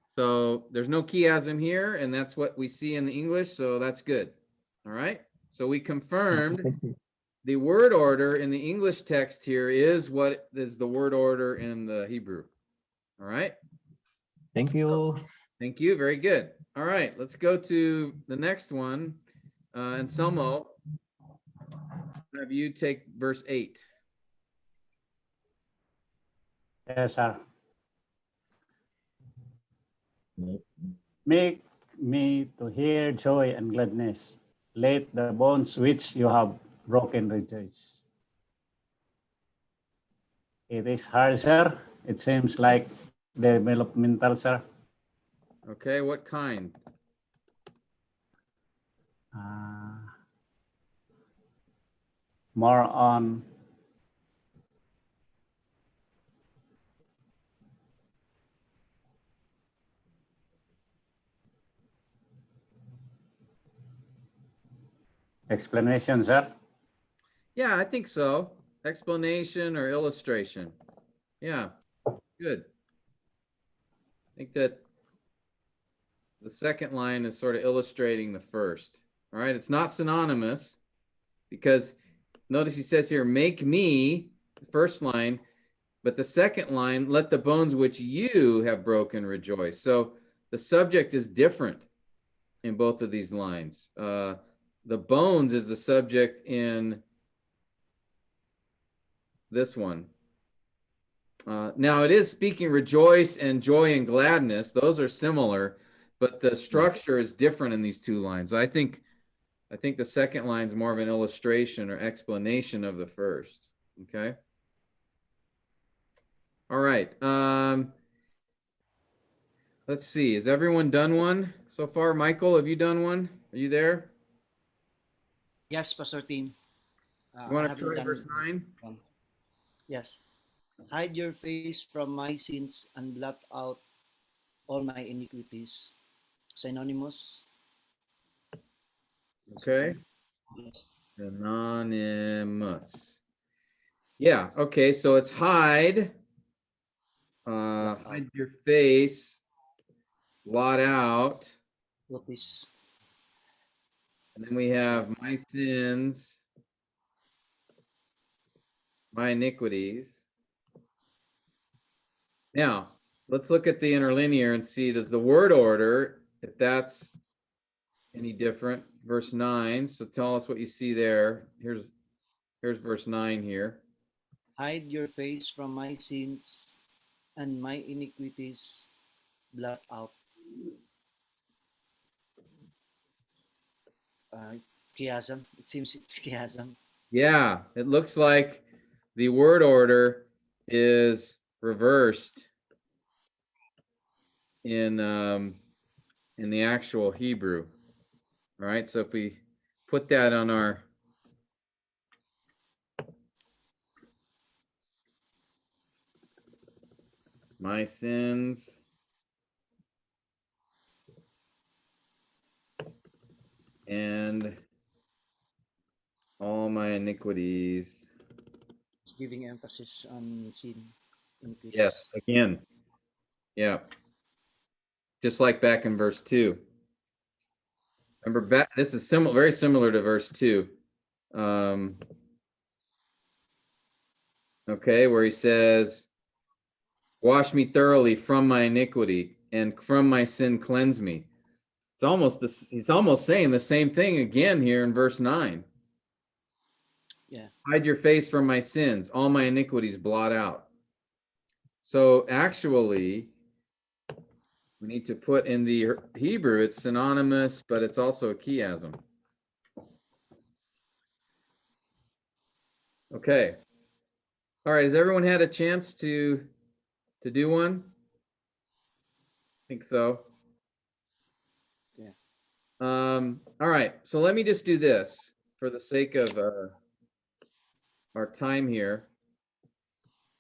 So there's no chiasm here, and that's what we see in the English. So that's good. All right. So we confirmed the word order in the English text here is what is the word order in the Hebrew. All right. Thank you. Thank you. Very good. All right. Let's go to the next one. Anselmo, have you take verse 8. Yes, sir. Make me to hear joy and gladness. Let the bones which you have broken rejoice. It is hard, sir. It seems like developmental, sir. Okay. What kind? More on explanation, sir. Yeah, I think so. Explanation or illustration. Yeah, good. I think that the second line is sort of illustrating the first. All right, it's not synonymous because notice he says here, make me, the first line, but the second line, let the bones which you have broken rejoice. So the subject is different in both of these lines. The bones is the subject in this one. Now it is speaking rejoice and joy and gladness. Those are similar, but the structure is different in these two lines. I think the second line is more of an illustration or explanation of the first. Okay. All right. Let's see. Has everyone done one so far? Michael, have you done one? Are you there? Yes, Pastor Tim. You want I to haven't try done verse 9? one. Yes. Hide your face from my sins and blot out all my iniquities. Synonymous. Okay. Yes. Anonymous. Yeah. Okay. So it's hide. Hide your face. Blot out. Notice. And then we have my sins, my iniquities. Now, let's look at the interlinear and see, does the word order, if that's any different, verse 9. So tell us what you see there. Here's verse 9 here. Hide your face from my sins and my iniquities blot out. Chiasm. It seems it's chiasm. Yeah, it looks like the word order is reversed in the actual Hebrew. All right, so if we put that on our my sins and all my iniquities. Giving emphasis on sin. Iniquities. Yes, again. Yeah. Just like back in verse 2. Remember, back, this is similar, very similar to verse 2. Okay, where he says, wash me thoroughly from my iniquity and from my sin cleanse me. It's almost this, he's almost saying the same thing again here in verse 9. Yeah. Hide your face from my sins, all my iniquities blot out. So actually, we need to put in the Hebrew, it's synonymous, but it's also a chiasm. Okay. All right. Has everyone had a chance to do one? I think so. Yeah. All right. So let me just do this for the sake of our time here.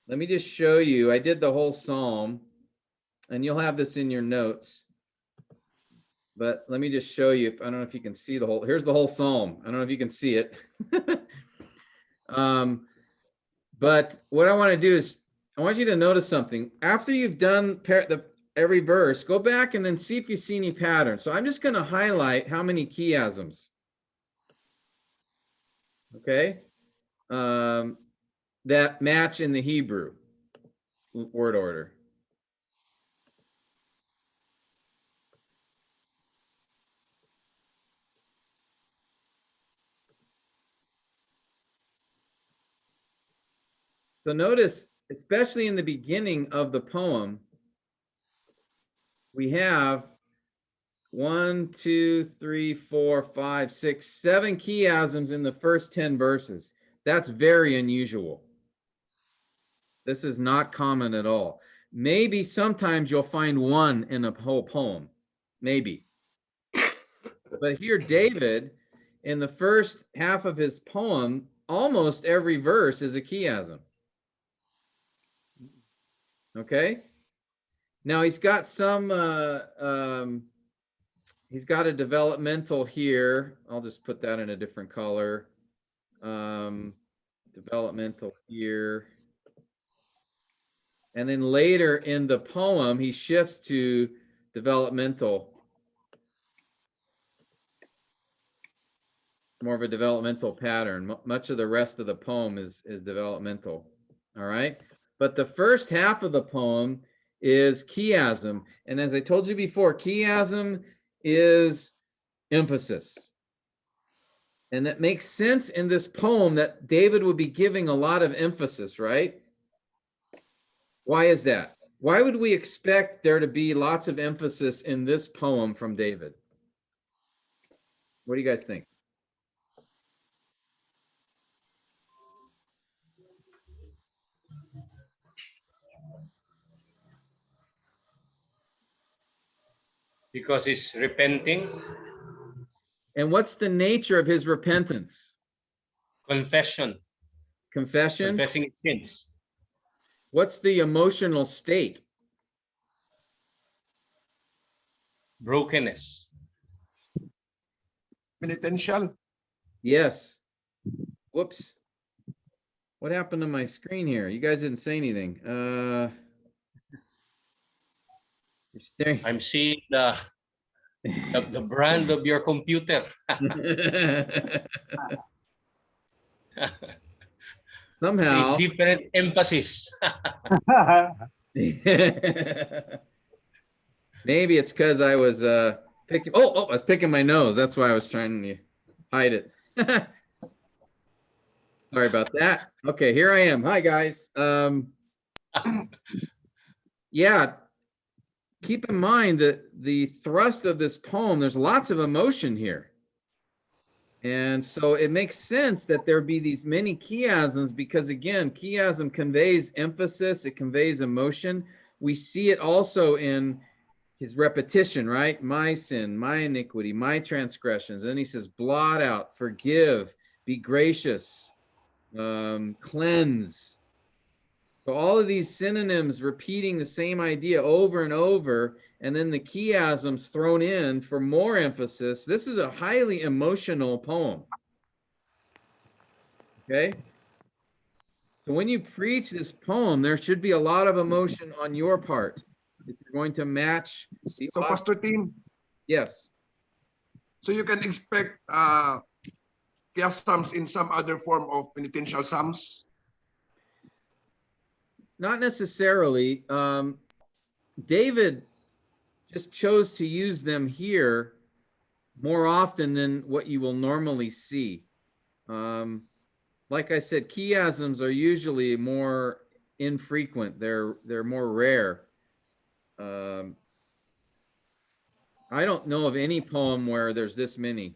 Let me just show you. I did the whole psalm, and you'll have this in your notes. But let me just show you. I don't know if you can see the whole. Here's the whole psalm. I don't know if you can see it. But what I want to do is I want you to notice something. After you've done every verse, go back and then see if you see any patterns. So I'm just going to highlight how many chiasms. Okay, that match in the Hebrew word order. So notice, especially in the beginning of the poem, we have 1, 2, 3, 4, 5, 6, 7 chiasms in the first 10 verses. That's very unusual. This is not common at all. Maybe sometimes you'll find one in a whole poem. Maybe. But here, David, in the first half of his poem, almost every verse is a chiasm. Okay? Now he's got some, he's got a developmental here. I'll just put that in a different color. Developmental here. And then later in the poem, he shifts to developmental. More of a developmental pattern. Much of the rest of the poem is developmental. All right. But the first half of the poem is chiasm. And as I told you before, chiasm is emphasis. And that makes sense in this poem that David would be giving a lot of emphasis, right? Why is that? Why would we expect there to be lots of emphasis in this poem from David? What do you guys think? Because he's repenting. And what's the nature of his repentance? Confession. Confession? Confessing his sins. What's the emotional state? Brokenness. Penitential. Yes. Whoops. What happened to my screen here? You guys didn't say anything. I'm seeing the brand of your computer. Somehow. See, different emphasis. Maybe it's because I was picking. I was picking my nose. That's why I was trying to hide it. Sorry about that. Okay, here I am. Hi guys. Yeah. Keep in mind that the thrust of this poem, there's lots of emotion here. And so it makes sense that there be these many chiasms because, again, chiasm conveys emphasis, it conveys emotion. We see it also in his repetition, right? My sin, my iniquity, my transgressions. And then he says, blot out, forgive, be gracious, cleanse. So all of these synonyms repeating the same idea over and over, and then the chiasms thrown in for more emphasis. This is a highly emotional poem. Okay? So when you preach this poem, there should be a lot of emotion on your part. If you're going to match the So, Pastor Tim. Yes. So you can expect chiasms in some other form of penitential psalms? Not necessarily. David just chose to use them here more often than what you will normally see. Like I said, chiasms are usually more infrequent. They're more rare. I don't know of any poem where there's this many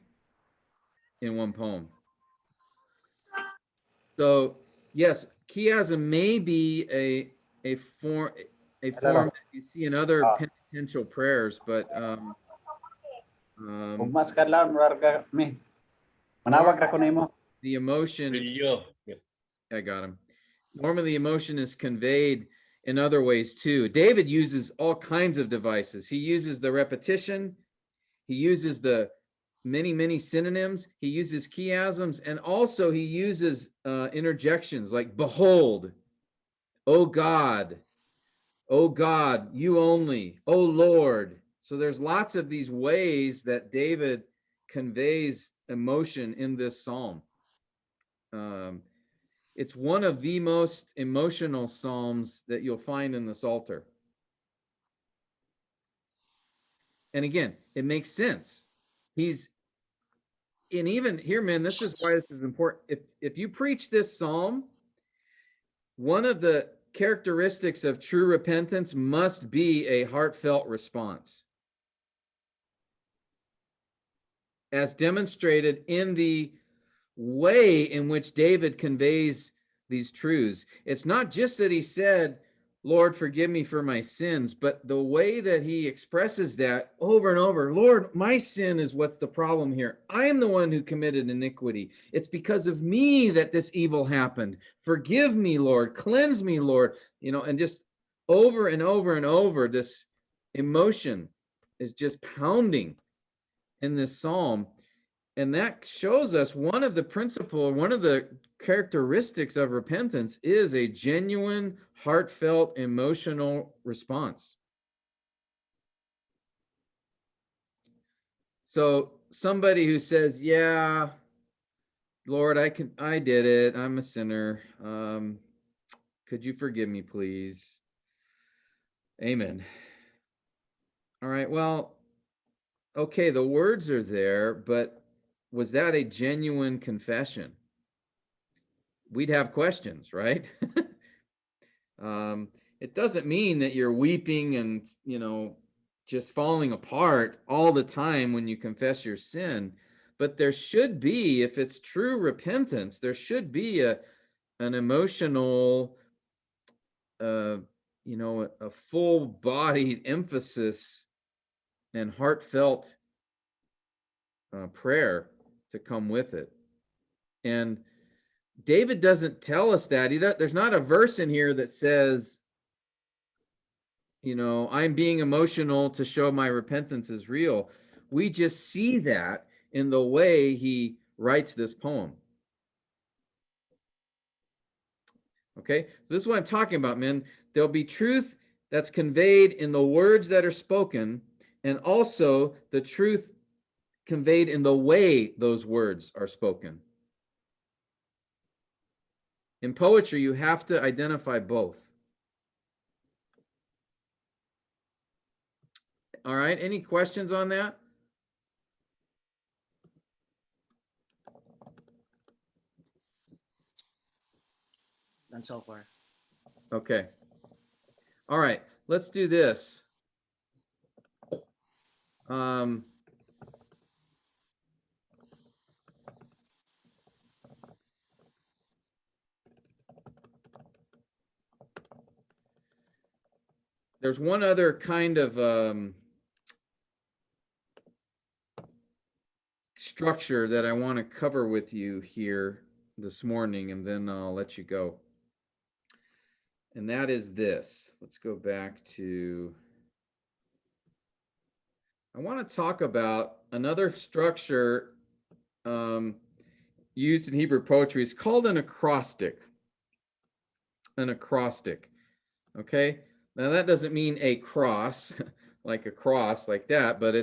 in one poem. So Yes, chiasm may be a form Hello. that you see in other Ah. penitential prayers, but Ugmas ka lang, marga mi. Manawag ra ko nimo. the emotion, Brillo. Yep. I got him. Normally, emotion is conveyed in other ways too. David uses all kinds of devices. He uses the repetition. He uses the many synonyms. He uses chiasms, and also he uses interjections like "Behold," "O God," "O God, you only," "O Lord." So there's lots of these ways that David conveys emotion in this psalm. It's one of the most emotional psalms that you'll find in the Psalter. And again, it makes sense. And even here, man, this is why this is important. If you preach this psalm, one of the characteristics of true repentance must be a heartfelt response, as demonstrated in the way in which David conveys these truths. It's not just that he said, "Lord, forgive me for my sins," but the way that he expresses that over and over. "Lord, my sin is what's the problem here. I am the one who committed iniquity. It's because of me that this evil happened. Forgive me, Lord. Cleanse me, Lord." And just over and over and over, this emotion is just pounding in this psalm. And that shows us one of the characteristics of repentance is a genuine, heartfelt, emotional response. So somebody who says, "Yeah, Lord, I did it. I'm a sinner. Could you forgive me, please?" Amen. All right, well, okay, the words are there, but was that a genuine confession? We'd have questions, right? It doesn't mean that you're weeping and, just falling apart all the time when you confess your sin, but there should be, if it's true repentance, there should be an emotional, a full-bodied emphasis and heartfelt prayer to come with it. And David doesn't tell us that. There's not a verse in here that says, I'm being emotional to show my repentance is real. We just see that in the way he writes this poem. Okay, so this is what I'm talking about, man. There'll be truth that's conveyed in the words that are spoken, and also the truth conveyed in the way those words are spoken. In poetry, you have to identify both. All right, any questions on that? And so far. Okay. All right, let's do this. There's one other kind of structure that I want to cover with you here this morning, and then I'll let you go. And that is this. Let's go back to, I want to talk about another structure used in Hebrew poetry. It's called an acrostic. An acrostic. Okay. Now that doesn't mean a cross, like a cross like that, but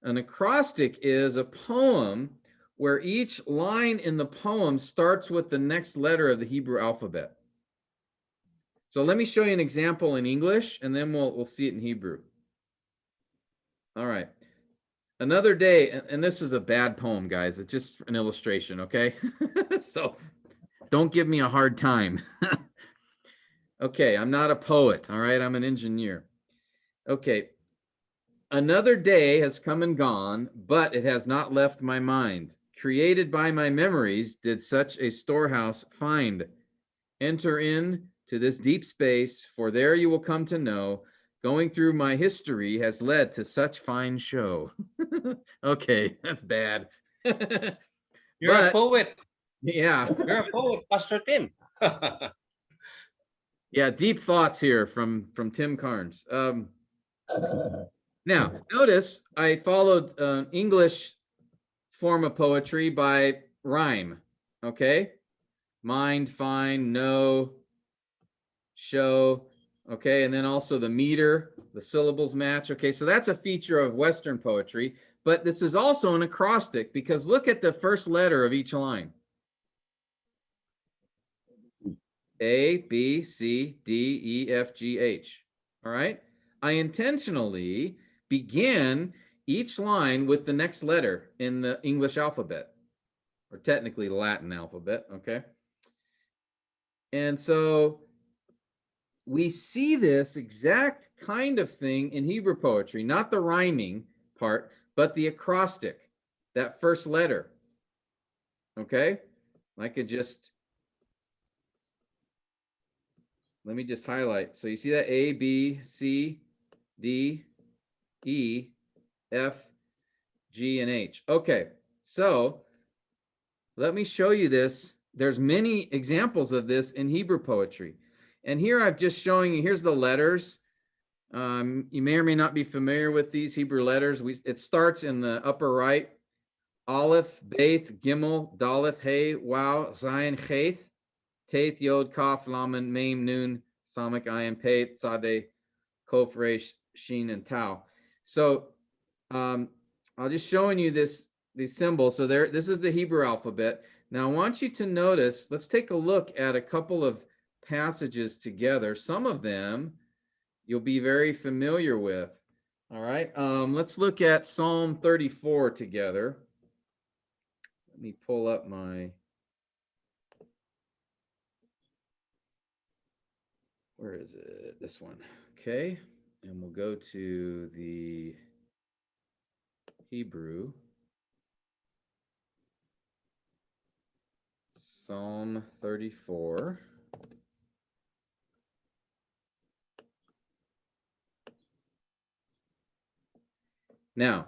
an acrostic is a poem where each line in the poem starts with the next letter of the Hebrew alphabet. So let me show you an example in English, and then we'll see it in Hebrew. All right. Another day, and this is a bad poem, guys. It's just an illustration, okay? So don't give me a hard time. Okay, I'm not a poet, all right? I'm an engineer. Okay. Another day has come and gone, but it has not left my mind. Created by my memories, did such a storehouse find. Enter in to this deep space, for there you will come to know, going through my history has led to such fine show. Okay, that's bad. You're a But poet. yeah, You're a poet, Pastor Tim. yeah, deep thoughts here from Tim Carnes. Now, notice I followed English form of poetry by rhyme. Okay, mind, find, know, show. Okay, and then also the meter, the syllables match. Okay, so that's a feature of Western poetry, but this is also an acrostic because look at the first letter of each line. A, B, C, D, E, F, G, H. All right. I intentionally begin each line with the next letter in the English alphabet, or technically Latin alphabet. Okay. And so we see this exact kind of thing in Hebrew poetry, not the rhyming part, but the acrostic, that first letter. Okay. I could just, let me just highlight. So you see that A, B, C, D, E, F, G, and H. Okay, so let me show you this. There's many examples of this in Hebrew poetry. And here I've just showing you, here's the letters. You may or may not be familiar with these Hebrew letters. It starts in the upper right. Aleph, Beth, Gimel, Daleth, Hey, Wow, Zayin, Cheth, Teth, Yod, Kaf, Lamed, Mem, Nun, Samek, Ayin, Peit, Sadeh, Kof, Resh, Shin, and Tau. So I'll just showing you these symbols. So there, this is the Hebrew alphabet. Now I want you to notice, let's take a look at a couple of passages together. Some of them you'll be very familiar with. All right, let's look at Psalm 34 together. Let me pull up my, where is it? This one. Okay, and we'll go to the Hebrew. Psalm 34. Now,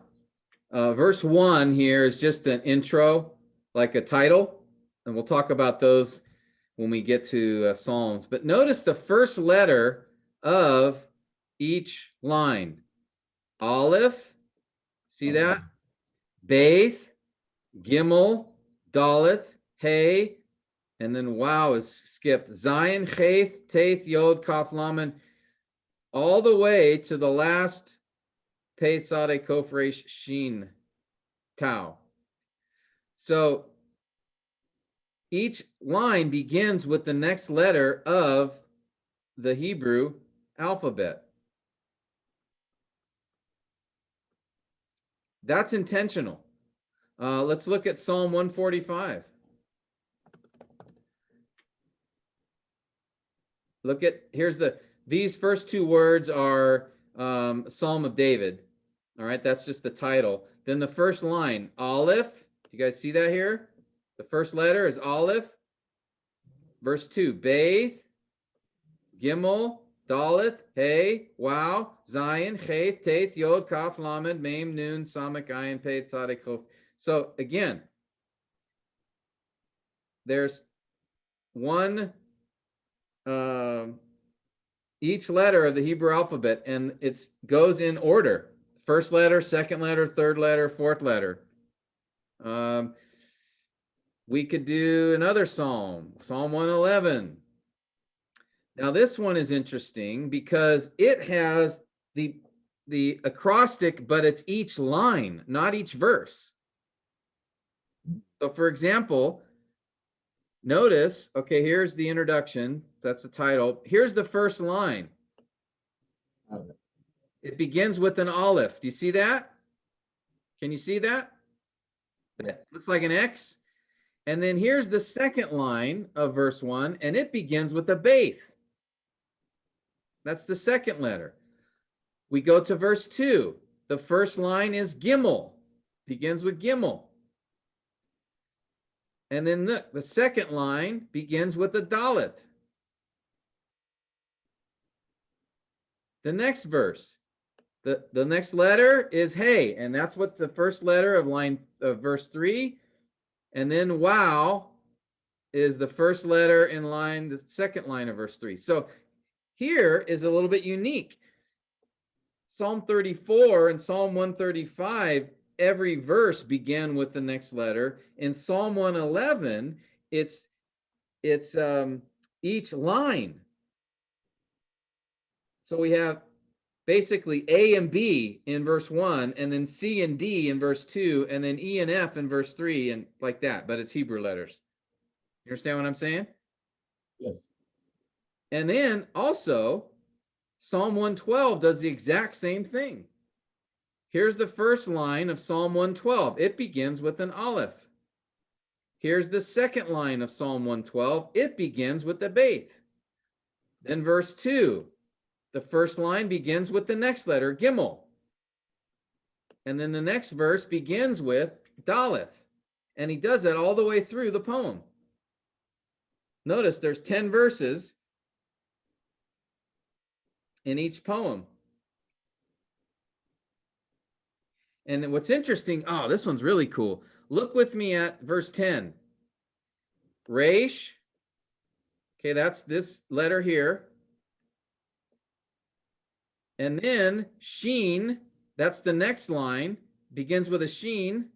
verse 1 here is just an intro, like a title, and we'll talk about those when we get to Psalms. But notice the first letter of each line. Aleph, see that? Beth, Gimel, Daleth, Hey, and then Wow is skipped. Zayin, Cheth, Teth, Yod, Kaf, Lamed, all the way to the last Pei, Sade, Kof, Resh, Shin, Tau. So each line begins with the next letter of the Hebrew alphabet. That's intentional. Let's look at Psalm 145. Look at, these first two words are Psalm of David. All right, that's just the title. Then the first line, Aleph. You guys see that here? The first letter is Aleph. Verse 2, Beth, Gimel, Daleth, Hey, Wow, Zayin, Cheth, Teth, Yod, Kaf, Lamed, Mem, Nun, Samek, Ayin, Peit, Tzaddik, Chof. So again, there's one, each letter of the Hebrew alphabet, and it goes in order. First letter, second letter, third letter, fourth letter. We could do another psalm, Psalm 111. Now this one is interesting because it has the acrostic, but it's each line, not each verse. So for example, notice, okay, here's the introduction. That's the title. Here's the first line. It begins with an Aleph. Do you see that? Can you see that? It looks like an X. And then here's the second line of verse 1, and it begins with a Beth. That's the second letter. We go to verse 2. The first line is Gimel, begins with Gimel. And then the second line begins with a Daleth. The next verse, the next letter is hey, and that's what the first letter of verse 3. And then wow is the first letter in the second line of verse 3. So here is a little bit unique. Psalm 34 and Psalm 135, every verse began with the next letter. In Psalm 111, it's each line. So we have basically A and B in verse 1, and then C and D in verse 2, and then E and F in verse 3, and like that, but it's Hebrew letters. You understand what I'm saying? Yes. And then also, Psalm 112 does the exact same thing. Here's the first line of Psalm 112. It begins with an aleph. Here's the second line of Psalm 112. It begins with a beth. Then verse 2, the first line begins with the next letter, gimel. And then the next verse begins with daleth. And he does that all the way through the poem. Notice there's 10 verses in each poem. And what's interesting, oh, this one's really cool. Look with me at verse 10. Resh, okay, that's this letter here. And then sheen, that's the next line, begins with a sheen.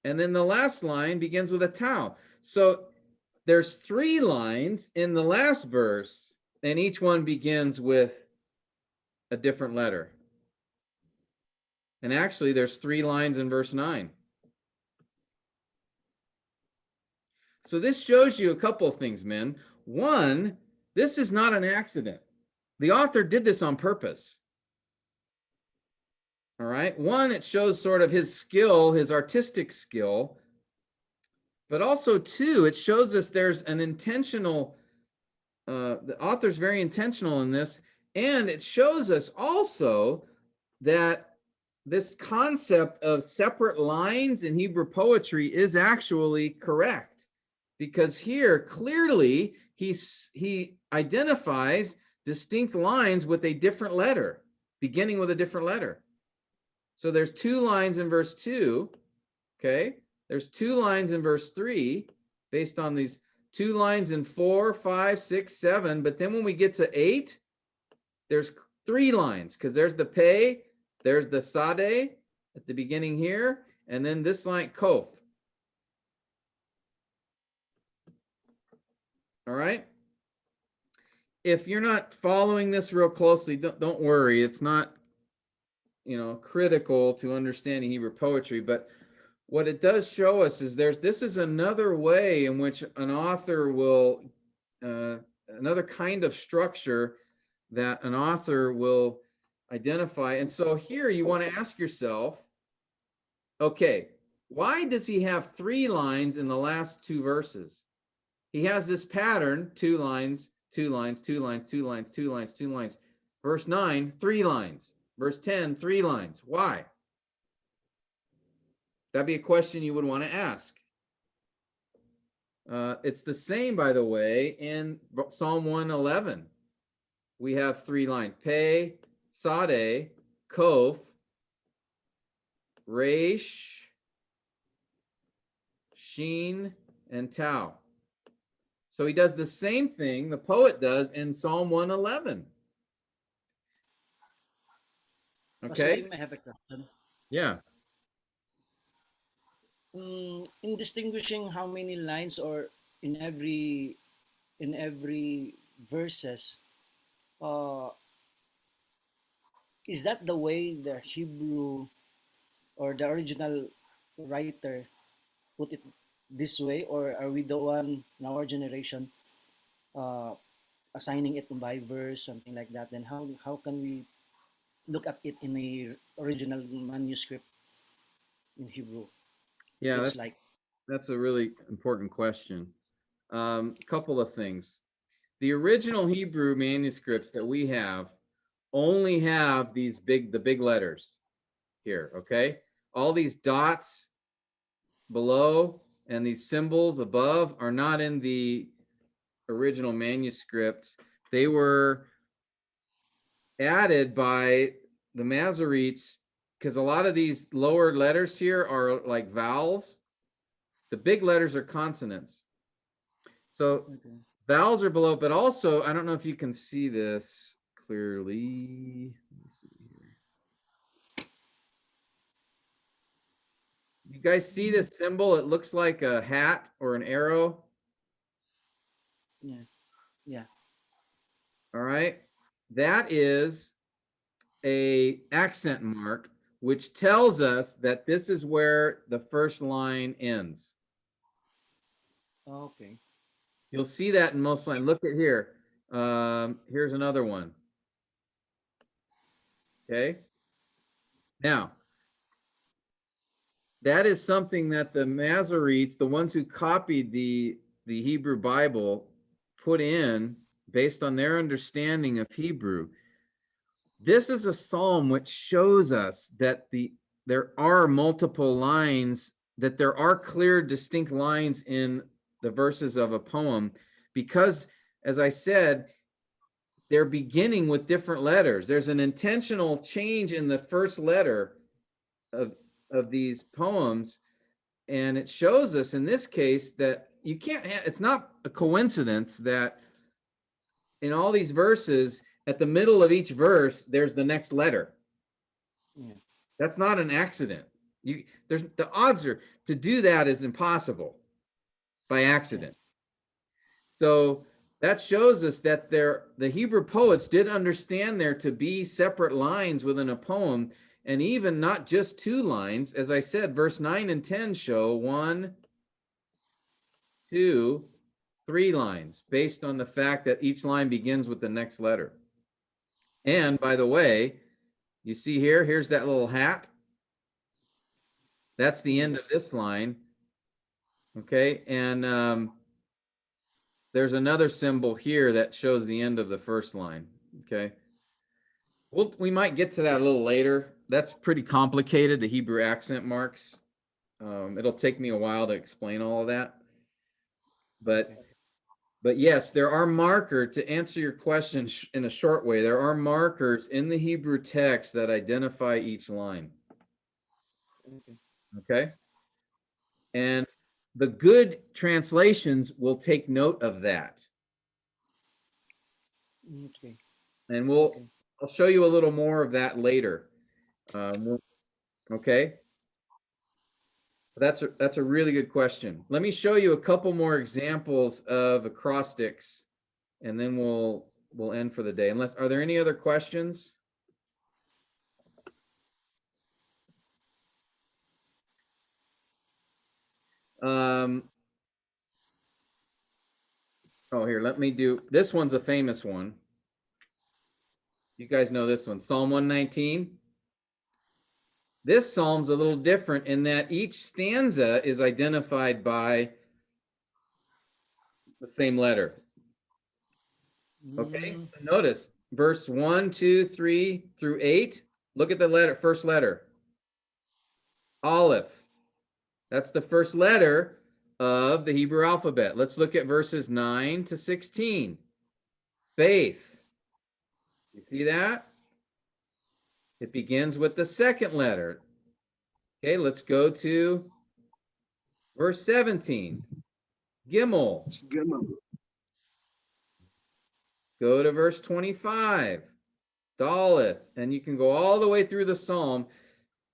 And then the last line begins with a tau. So there's 3 lines in the last verse, and each one begins with a different letter. And actually, there's 3 lines in verse 9. So this shows you a couple of things, men. One, this is not an accident. The author did this on purpose. All right. One, it shows sort of his skill, his artistic skill. But also, two, it shows us there's an intentional, the author's very intentional in this. And it shows us also that this concept of separate lines in Hebrew poetry is actually correct, because here clearly he identifies distinct lines with a different letter, beginning with a different letter. So there's 2 lines in verse 2, okay? There's 2 lines in verse 3 based on these 2 lines in 4, 5, 6, 7, but then when we get to 8, there's 3 lines, because there's the pei, there's the sade at the beginning here, and then this line, kof. All right? If you're not following this real closely, don't worry. It's not, critical to understanding Hebrew poetry, but what it does show us is this is another way in which an author will, another kind of structure that an author will identify. And so here you want to ask yourself, okay, why does he have 3 lines in the last 2 verses? He has this pattern, 2 lines, 2 lines, 2 lines, 2 lines, 2 lines, 2 lines. Verse 9, 3 lines. Verse 10, 3 lines. Why? That'd be a question you would want to ask. It's the same, by the way, in Psalm 111. We have 3 lines. Pei, sade, kof, resh, sheen, and tau. So he does the same thing the poet does in Psalm 111. Okay? I have a question. Yeah. In distinguishing how many lines or in every verses, is that the way the Hebrew or the original writer put it this way, or are we the one in our generation assigning it by verse, something like that? Then how can we look at it in the original manuscript in Hebrew? Yeah, It's like, that's a really important question. Couple of things. The original Hebrew manuscripts that we have only have the big letters here, okay? All these dots below and these symbols above are not in the original manuscripts. They were added by the Masoretes, because a lot of these lower letters here are like vowels. The big letters are consonants. So Okay. vowels are below, but also, I don't know if you can see this clearly. Let me see here. You guys see this symbol? It looks like a hat or an arrow. Yeah. Yeah. All right. That is a accent mark, which tells us that this is where the first line ends. Okay. You'll see that in most lines. Look at here. Here's another one. Okay. Now, that is something that the Masoretes, the ones who copied the Hebrew Bible, put in based on their understanding of Hebrew. This is a psalm which shows us that there are multiple lines, that there are clear, distinct lines in the verses of a poem, because, as I said, they're beginning with different letters. There's an intentional change in the first letter of these poems, and it shows us in this case that you can't it's not a coincidence that in all these verses, at the middle of each verse, there's the next letter. Yeah. That's not an accident. There's the odds are to do that is impossible by accident. So that shows us that the Hebrew poets did understand there to be separate lines within a poem, and even not just two lines. As I said, verse 9 and 10 show 1, 2, 3 lines based on the fact that each line begins with the next letter. And by the way, you see here's that little hat. That's the end of this line. Okay, and there's another symbol here that shows the end of the first line. Okay, we might get to that a little later. That's pretty complicated, the Hebrew accent marks. It'll take me a while to explain all of that. But yes, there are markers, to answer your question in a short way, there are markers in the Hebrew text that identify each line. Okay? And the good translations will take note of that. Okay. And I'll show you a little more of that later. Okay? That's a really good question. Let me show you a couple more examples of acrostics, and then we'll end for the day. Are there any other questions? Here, let me do, this one's a famous one. You guys know this one, Psalm 119. This psalm's a little different in that each stanza is identified by the same letter. Okay, notice verse 1, 2, 3 through 8. Look at the first letter. Aleph. That's the first letter of the Hebrew alphabet. Let's look at verses 9 to 16. Faith. You see that? It begins with the second letter. Okay, let's go to verse 17. Gimel. Go to verse 25. Daleth. And you can go all the way through the psalm.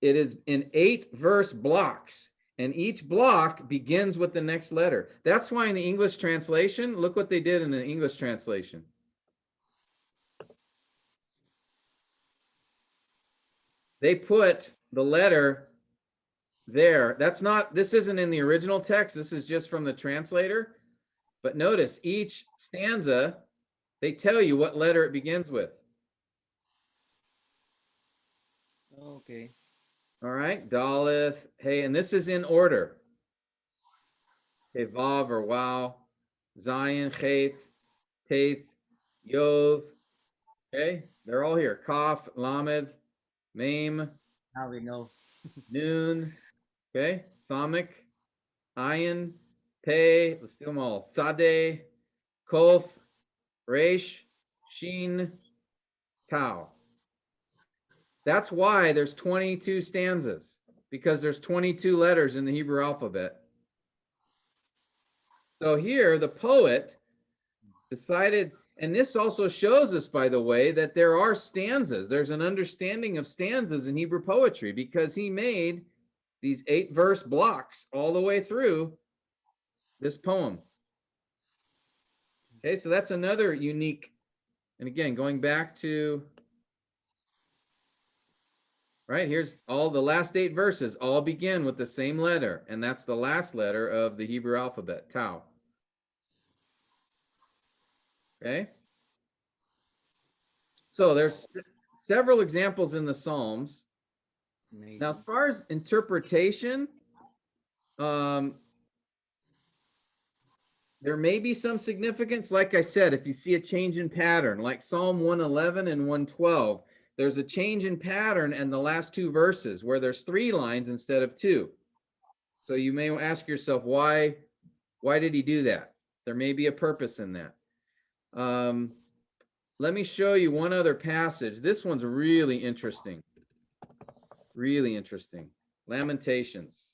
It is in 8 verse blocks, and each block begins with the next letter. That's why in the English translation, look what they did in the English translation. They put the letter there. This isn't in the original text. This is just from the translator. But notice each stanza, they tell you what letter it begins with. Okay. All right, Daleth, hey, and this is in order. Okay, Vav or Wow, Zion, Cheth, Taith, Yov. Okay, they're all here. Kaf, Lamed, Mem. Now we know. Noon. Okay, Thamik, Ayin, Pei. Let's do them all. Sadeh, Kof, Resh, Shin, Tau. That's why there's 22 stanzas, because there's 22 letters in the Hebrew alphabet. So here the poet decided, and this also shows us, by the way, that there are stanzas. There's an understanding of stanzas in Hebrew poetry, because he made these 8-verse blocks all the way through this poem. Okay, so that's another unique, and again, going back to, right, here's all the last 8 verses all begin with the same letter, and that's the last letter of the Hebrew alphabet, Tau. Okay? So there's several examples in the Psalms. Amazing. Now, as far as interpretation, there may be some significance. Like I said, if you see a change in pattern, like Psalm 111 and 112, there's a change in pattern in the last 2 verses where there's 3 lines instead of 2. So you may ask yourself, why did he do that? There may be a purpose in that. Let me show you one other passage. This one's really interesting. Really interesting. Lamentations.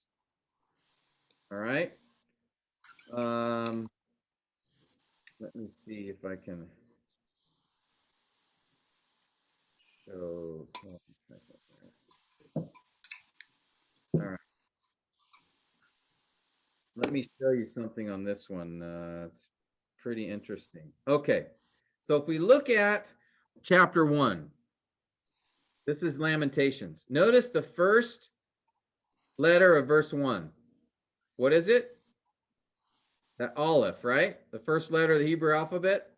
All right. Let me see if I can show. All right. Let me show you something on this one. It's pretty interesting. Okay. So if we look at chapter 1, this is Lamentations. Notice the first letter of verse 1. What is it? That Aleph, right? The first letter of the Hebrew alphabet.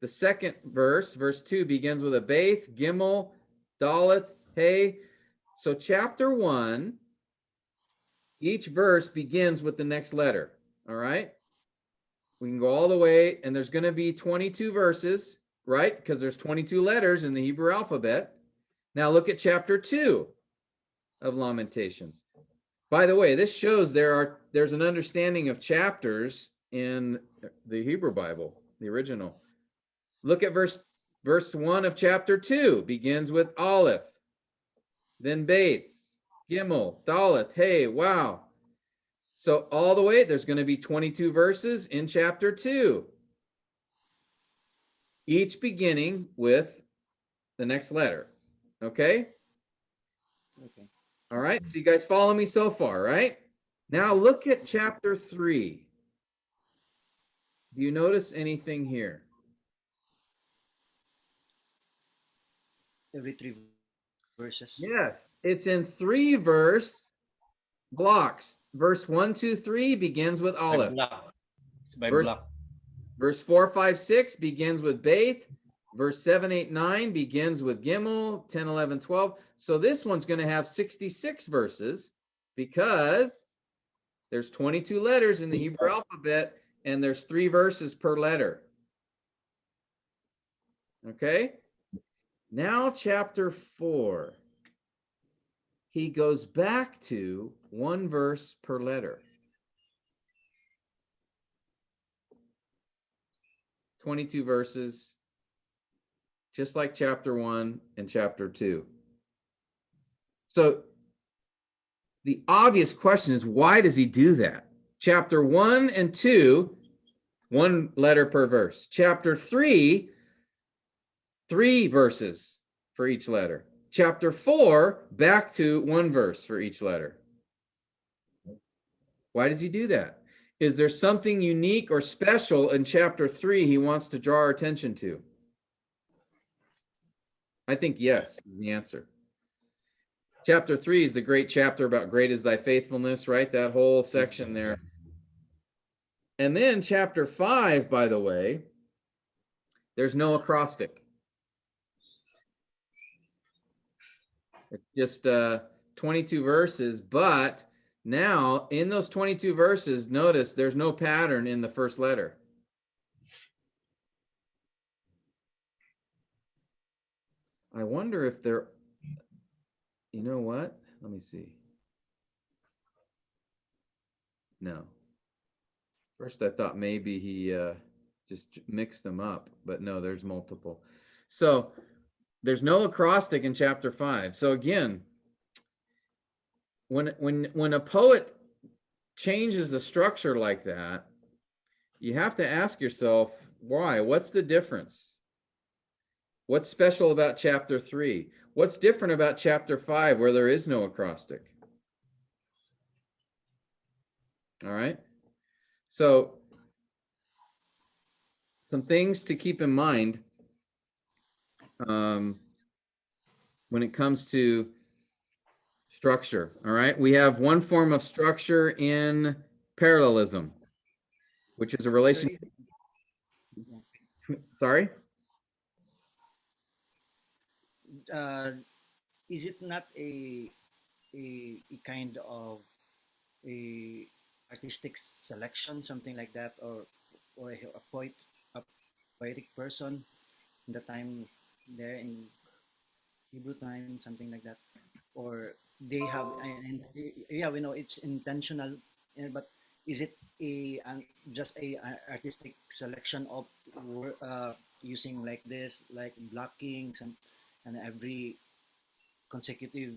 The second verse, verse 2, begins with a Beth, Gimel, Daleth, Hey. So chapter 1, each verse begins with the next letter. All right? We can go all the way, and there's going to be 22 verses, right? Because there's 22 letters in the Hebrew alphabet. Now look at chapter 2 of Lamentations. By the way, this shows there's an understanding of chapters in the Hebrew Bible, the original. Look at verse 1 of chapter 2, begins with Aleph, then Beth, Gimel, Daleth, Hey, wow. So all the way, there's going to be 22 verses in chapter 2, each beginning with the next letter. Okay? Okay. All right, so you guys follow me so far, right? Now look at chapter 3. Do you notice anything here? Every 3 verses. Yes, it's in 3 verse blocks. Verse 1, 2, 3 begins with By Aleph. block. It's by Verse, block. verse 4, 5, 6 begins with Beth. Verse 7, 8, 9 begins with Gimel, 10, 11, 12. So this one's going to have 66 verses because there's 22 letters in the Hebrew alphabet and there's 3 verses per letter. Okay? Now chapter 4. He goes back to 1 verse per letter. 22 verses, just like chapter 1 and chapter 2. So the obvious question is, why does he do that? Chapter 1 and 2, 1 letter per verse. Chapter 3, 3 verses for each letter. Chapter 4, back to 1 verse for each letter. Why does he do that? Is there something unique or special in chapter 3 he wants to draw our attention to? I think yes is the answer. Chapter 3 is the great chapter about great is thy faithfulness, right? That whole section there. And then chapter 5, by the way, there's no acrostic. It's just 22 verses, but now in those 22 verses, notice there's no pattern in the first letter. I wonder if there, you know what? Let me see. No. First, I thought maybe he just mixed them up, but no, there's multiple. So there's no acrostic in chapter 5. So again, when a poet changes the structure like that, you have to ask yourself, why? What's the difference? What's special about chapter 3? What's different about chapter 5 where there is no acrostic? All right. So some things to keep in mind when it comes to structure. All right. We have one form of structure in parallelism, which is a relation. Sorry? Is it not a kind of a artistic selection, something like that, or a poetic person in the time there in Hebrew time, something like that, or they have and yeah, we know it's intentional, but is it just a artistic selection of using like this, like blocking some and every consecutive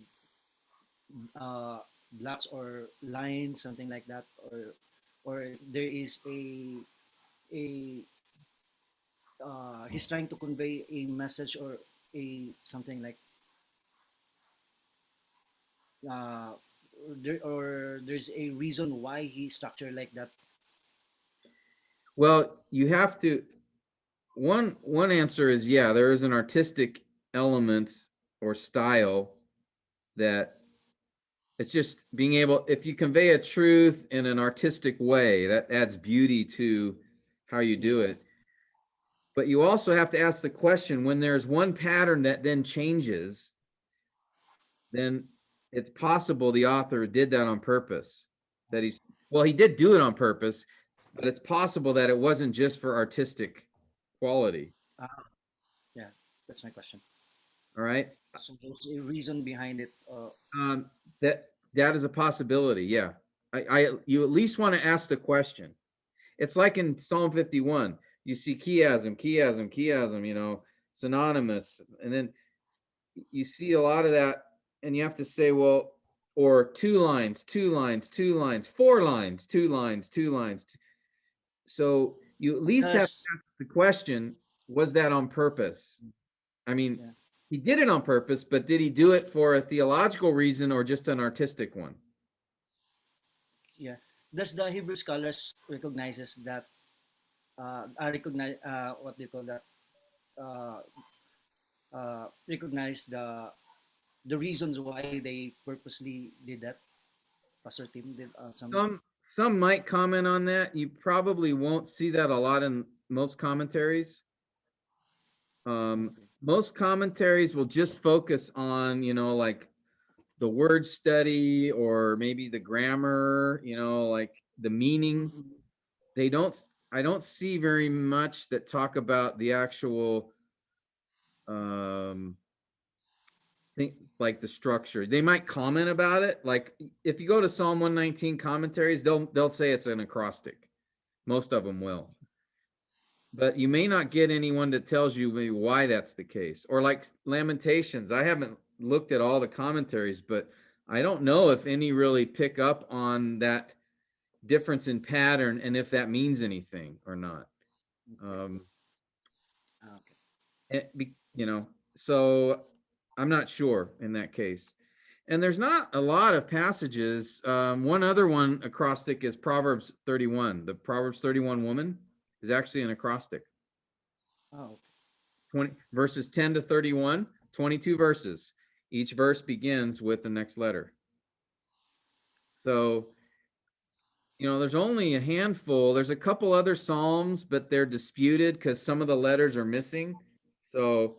uh, blocks or lines, something like that, or there is a he's trying to convey a message or a something like uh, or there's a reason why he structured like that. Well, you have to, one answer is, yeah, there is an artistic element or style that it's just being able, if you convey a truth in an artistic way, that adds beauty to how you do it. But you also have to ask the question, when there's one pattern that then changes, then it's possible the author did that on purpose. That he did do it on purpose, but it's possible that it wasn't just for artistic quality. Yeah, that's my question. All right. So there's a reason behind it. That is a possibility. Yeah. You at least want to ask the question. It's like in Psalm 51, you see chiasm, chiasm, chiasm, synonymous. And then you see a lot of that, and you have to say, well, or 2 lines, 2 lines, 2 lines, 4 lines, 2 lines, 2 lines. So you at least have to ask the question, was that on purpose? I mean, Yeah. he did it on purpose, but did he do it for a theological reason or just an artistic one? Yeah. Does the Hebrew scholars recognizes that recognize what do you call that? Uh, recognize the reasons why they purposely did that. Pastor Tim did some. Some might comment on that. You probably won't see that a lot in most commentaries. Most commentaries will just focus on, like the word study or maybe the grammar, like the meaning. I don't see very much that talk about the actual think like the structure. They might comment about it. Like if you go to Psalm 119 commentaries, they'll say it's an acrostic. Most of them will. But you may not get anyone that tells you maybe why that's the case. Or like Lamentations. I haven't looked at all the commentaries, but I don't know if any really pick up on that difference in pattern and if that means anything or not. So I'm not sure in that case. And there's not a lot of passages. One other one acrostic is Proverbs 31. The Proverbs 31 woman is actually an acrostic. Oh. 20 verses 10 to 31, 22 verses. Each verse begins with the next letter. So, there's only a handful. There's a couple other Psalms, but they're disputed because some of the letters are missing. So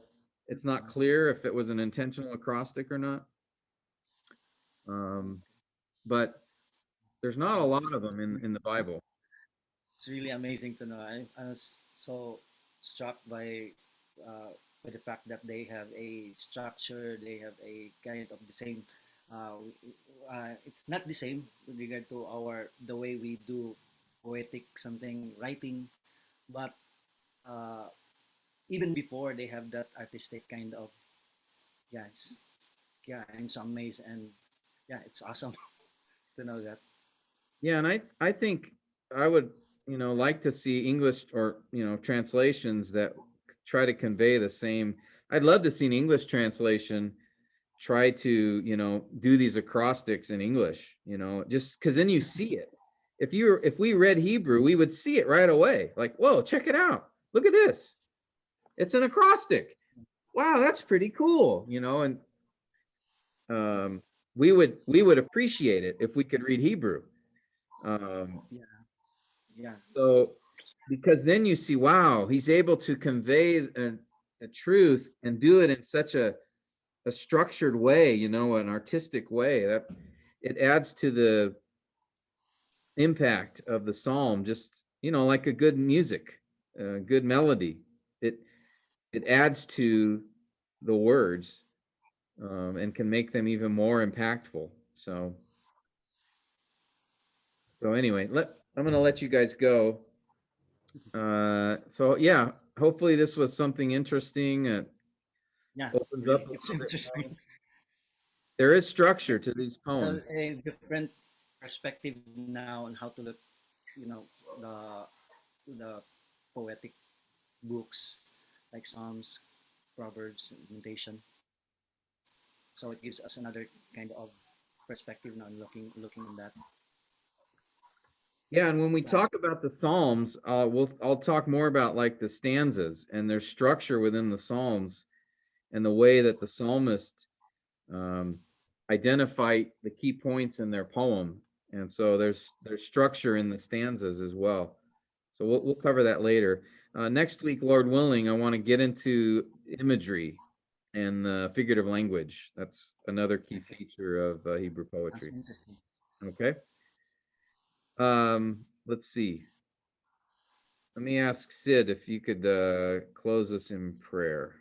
it's not clear if it was an intentional acrostic or not. But there's not a lot of them in the Bible. It's really amazing to know. I was so struck by the fact that they have a structure, they have a kind of the same. It's not the same with regard to the way we do poetic something writing, but even before they have that artistic kind of yeah, I'm so amazed, and yeah, it's awesome to know that. Yeah, and I think I would, like to see English or, translations that try to convey the same. I'd love to see an English translation try to, do these acrostics in English, just because then you see it. If we read Hebrew, we would see it right away. Like, whoa, check it out. Look at this. It's an acrostic. Wow, that's pretty cool, and we would appreciate it if we could read Hebrew. Yeah, yeah, So, because then you see, wow, he's able to convey a truth and do it in such a structured way, an artistic way that it adds to the impact of the psalm, just, like a good music, a good melody. It it adds to the words, and can make them even more impactful. So anyway, I'm gonna let you guys go. So yeah, hopefully this was something interesting. yeah. Opens up Really, a it's little bit more. interesting. There is structure to these Well, poems. a different perspective now on how to look, you know, the poetic books like Psalms, Proverbs, Lamentation. So it gives us another kind of perspective now, looking on that. Yeah, and when we That's talk about the Psalms, I'll talk more about like the stanzas and their structure within the Psalms and the way that the psalmist um, identify the key points in their poem. And so there's structure in the stanzas as well. So we'll cover that later. Next week, Lord willing, I want to get into imagery and figurative language. That's another key feature of Hebrew that's poetry. interesting. Okay. Let's see. Let me ask Sid if you could close us in prayer.